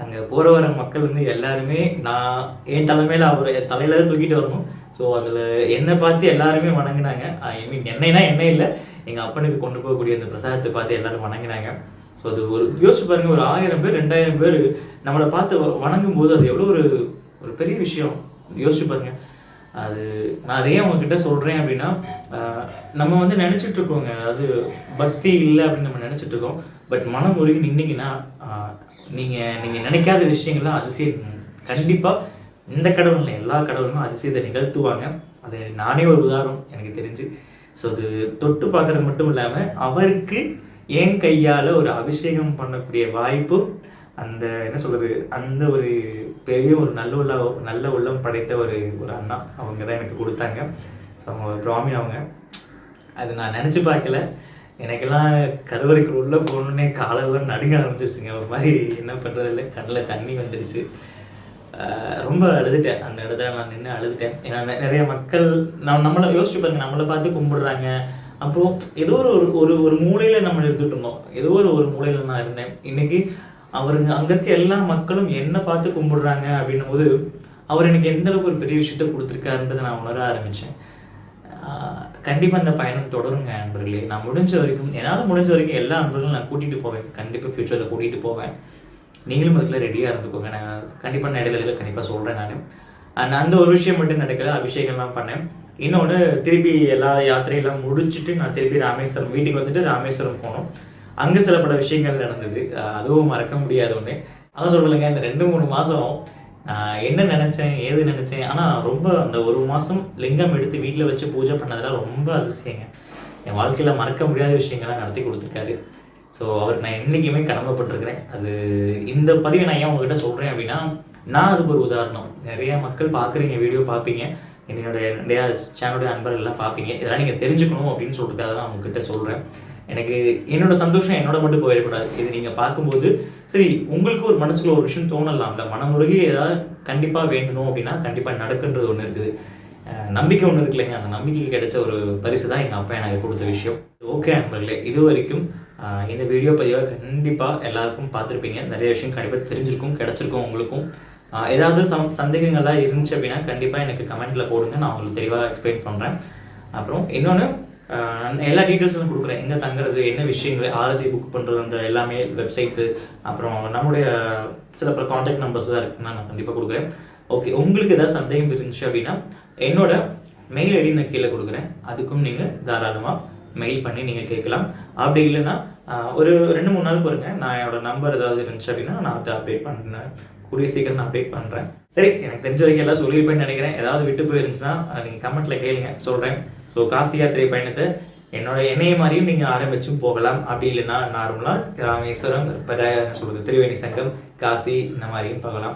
அங்கே போகிற வர மக்கள் வந்து எல்லாருமே நான் என் தலைமையில் அவர் தலையில் தூக்கிட்டு வரணும். ஸோ அதில் என்னை பார்த்து எல்லாருமே வணங்கினாங்க. ஐ மீன் என்னைனா என்ன இல்லை, எங்கள் அப்பனுக்கு கொண்டு போகக்கூடிய அந்த பிரசாதத்தை பார்த்து எல்லாரும் வணங்கினாங்க. ஸோ அது ஒரு யோசிச்சு பாருங்கள், ஒரு 1000 பேர் 2000 பேர் நம்மளை பார்த்து வணங்கும் போது அது எவ்வளோ ஒரு பெரிய விஷயம். யோசிச்சு பாருங்கள். அது நான் அதையே உங்ககிட்ட சொல்கிறேன் அப்படின்னா, நம்ம வந்து நினச்சிட்ருக்கோங்க, அதாவது பக்தி இல்லை அப்படின்னு நம்ம நினச்சிட்ருக்கோம். பட் மனம் உருகி நின்னீங்கன்னா நீங்கள் நினைக்காத விஷயங்கள்லாம் அதிசயம் கண்டிப்பாக இந்த கடவுள் இல்லை, எல்லா கடவுளும் அதிசயத்தை நிகழ்த்துவாங்க. அது நானே ஒரு உதாரணம் எனக்கு தெரிஞ்சு. ஸோ அது தொட்டு பார்க்குறது மட்டும் இல்லாமல் அவருக்கு என் கையால் ஒரு அபிஷேகம் பண்ணக்கூடிய வாய்ப்பும் அந்த என்ன சொல்கிறது, அந்த ஒரு பெரிய ஒரு நல்ல உள்ளம் படைத்த ஒரு அண்ணா அவங்க தான் எனக்கு கொடுத்தாங்க. ஸோ அவங்க பிராமின் அவங்க. அது நான் நினச்சி பார்க்கல. எனக்கெல்லாம் கருவறைக்கு உள்ளே போகணுன்னே காலெல்லாம் நடுங்க ஆரம்பிச்சிருச்சுங்க. ஒரு மாதிரி என்ன பண்ணுறதில்ல, கண்ணில் தண்ணி வந்துடுச்சு. ரொம்ப அழுதுட்டேன். அந்த இடத்துல நான் நின்று அழுதுட்டேன். ஏன்னா நிறைய மக்கள் நம்மளை யோசிச்சு பாருங்க, நம்மளை பார்த்து கும்பிடுறாங்க. அப்போது ஏதோ ஒரு மூலையில் நம்ம இருந்துட்டு இருந்தோம். ஏதோ ஒரு மூலையில் நான் இருந்தேன். இன்றைக்கி அவருங்க அங்கே இருக்க எல்லா மக்களும் என்னை பார்த்து கும்பிடுறாங்க அப்படின்னும் போது அவர் எனக்கு எந்த அளவுக்கு ஒரு பெரிய விஷயத்த கொடுத்துருக்காருன்றதை நான் உணர ஆரம்பித்தேன். கண்டிப்பாக அந்த பயணம் தொடருங்க நண்பர்களே. நான் என்னால் முடிஞ்ச வரைக்கும் எல்லா நண்பர்களும் நான் கூட்டிகிட்டு போவேன். கண்டிப்பாக ஃப்யூச்சரில் கூட்டிகிட்டு போவேன். நீங்களும் அதுக்குள்ள ரெடியாக இருந்துக்கோங்க. நான் கண்டிப்பாக இடையில கண்டிப்பாக சொல்கிறேன். நான் அந்த ஒரு விஷயம் மட்டும் நடக்கல, அபிஷேகம்லாம் பண்ணேன். இன்னொன்று, திருப்பி எல்லா யாத்திரையெல்லாம் முடிச்சுட்டு நான் திருப்பி ராமேஸ்வரம் வீட்டுக்கு வந்துட்டு ராமேஸ்வரம் போனோம். அங்கே சில பல விஷயங்கள் நடந்தது. அதுவும் மறக்க முடியாத ஒன்று. அதான் சொல்லலைங்க, இந்த 2-3 மாதம் என்ன நினச்சேன் ஏது நினச்சேன். ஆனால் ரொம்ப அந்த 1 மாதம் லிங்கம் எடுத்து வீட்டில் வச்சு பூஜை பண்ணதெல்லாம் ரொம்ப அதிசயங்க. என் வாழ்க்கையில் மறக்க முடியாத விஷயங்கள்லாம் நடத்தி கொடுத்துருக்காரு. ஸோ அவருக்கு நான் என்றைக்குமே கடமைப்பட்டிருக்கிறேன். அது இந்த பதிவை நான் ஏன் உங்ககிட்ட சொல்கிறேன் அப்படின்னா, நான் அதுக்கு ஒரு உதாரணம். நிறைய மக்கள் பார்க்குறீங்க, வீடியோ பார்ப்பீங்க, நிறையா சேனலுடைய அன்பர்கள்லாம் பார்ப்பீங்க. இதெல்லாம் நீங்கள் தெரிஞ்சுக்கணும் அப்படின்னு சொல்லிட்டு தான் நான் உங்ககிட்ட சொல்கிறேன். எனக்கு என்னோட சந்தோஷம் என்னோட மட்டும் போயிடக்கூடாது. இது நீங்கள் பார்க்கும்போது சரி உங்களுக்கு ஒரு மனசுக்குள்ள ஒரு விஷயம் தோணலாம்ல, மனமுருகி ஏதாவது கண்டிப்பாக வேண்டணும் அப்படின்னா கண்டிப்பாக நடக்குன்றது ஒன்று இருக்குது. நம்பிக்கை ஒன்று இருக்கு இல்லைங்க, அந்த நம்பிக்கைக்கு கிடைச்ச ஒரு பரிசு தான் எங்கள் அப்பா எனக்கு கொடுத்த விஷயம். ஓகே நண்பர்களே, இது வரைக்கும் இந்த வீடியோ பதிவாக கண்டிப்பாக எல்லாருக்கும் பார்த்துருப்பீங்க. நிறைய விஷயம் கண்டிப்பாக தெரிஞ்சிருக்கும், கிடச்சிருக்கும் உங்களுக்கும். ஏதாவது சந்தேகங்கள்லாம் இருந்துச்சு அப்படின்னா கண்டிப்பாக எனக்கு கமெண்ட்டில் போடுங்க, நான் உங்களுக்கு தெளிவாக எக்ஸ்பிளைன் பண்ணுறேன். அப்புறம் இன்னொன்று, எல்லா டீட்டெயில்ஸும் கொடுக்குறேன். எங்கே தங்குறது, என்ன விஷயங்கள், ஆரத்தி புக் பண்ணுறது, அந்த எல்லாமே வெப்சைட்ஸு, அப்புறம் நம்மளுடைய சில பல காண்டாக்ட் நம்பர்ஸ் தான் இருக்குன்னா நான் கண்டிப்பாக கொடுக்குறேன். ஓகே, உங்களுக்கு ஏதாவது சந்தேகம் இருந்துச்சு அப்படின்னா என்னோட மெயில் ஐடி நான் கீழே கொடுக்குறேன். அதுக்கும் நீங்கள் தாராளமாக மெயில் பண்ணி நீங்கள் கேட்கலாம். அப்படி இல்லைன்னா ஒரு 2-3 நாள் பாருங்கள், நான் என்னோடய நம்பர் ஏதாவது இருந்துச்சு அப்படின்னா நான் அதை அப்டேட் பண்ணுறேன். கூடிய சீக்கிரம் நான் அப்டேட் பண்ணுறேன். சரி, எனக்கு தெரிஞ்ச வரைக்கும் எல்லாம் சொல்லியிருப்பேன்னு நினைக்கிறேன். ஏதாவது விட்டு போயிருந்துச்சுன்னா நீங்கள் கமெண்ட்டில் கேளுங்க, சொல்கிறேன். ஸோ காசி யாத்திரை பயணத்தை என்னைய மாதிரியும் நீங்கள் ஆரம்பிச்சும் போகலாம். அப்படி இல்லைன்னா நார்மலாக ராமேஸ்வரம், என்ன சொல்கிறது, திரிவேணி சங்கம், காசி இந்த மாதிரியும் போகலாம்.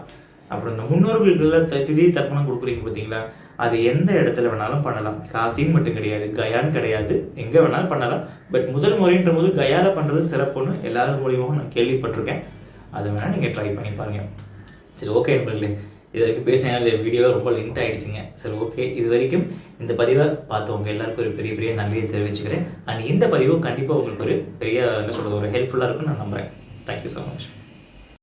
அப்புறம் இந்த முன்னோர்களுக்குள்ள திதி தர்ப்பணம் கொடுக்குறீங்க பார்த்தீங்களா, அது எந்த இடத்துல வேணாலும் பண்ணலாம். காசின்னு மட்டும் கிடையாது, கயான்னு கிடையாது, எங்கே வேணாலும் பண்ணலாம். பட் முதல் முறைன்ற போது கயாவில் பண்ணுறது சிறப்புன்னு எல்லாரும் மூலியமாகவும் நான் கேள்விப்பட்டிருக்கேன். அதை வேணால் நீங்கள் ட்ரை பண்ணி பாருங்கள். சரி, ஓகே நண்பர்களே, இது வரைக்கும் பேசினால வீடியோ ரொம்ப லென்த் ஆகிடுச்சிங்க. சரி, ஓகே, இது வரைக்கும் இந்த பதிவை பார்த்தவங்க எல்லாருக்கும் ஒரு பெரிய நன்றியை தெரிவிச்சுக்கிறேன். அண்ட் இந்த பதிவு கண்டிப்பாக உங்களுக்கு ஒரு பெரிய என்ன சொல்கிறது, ஒரு ஹெல்ப்ஃபுல்லாக இருக்குன்னு நான் நம்புகிறேன். Thank you so much.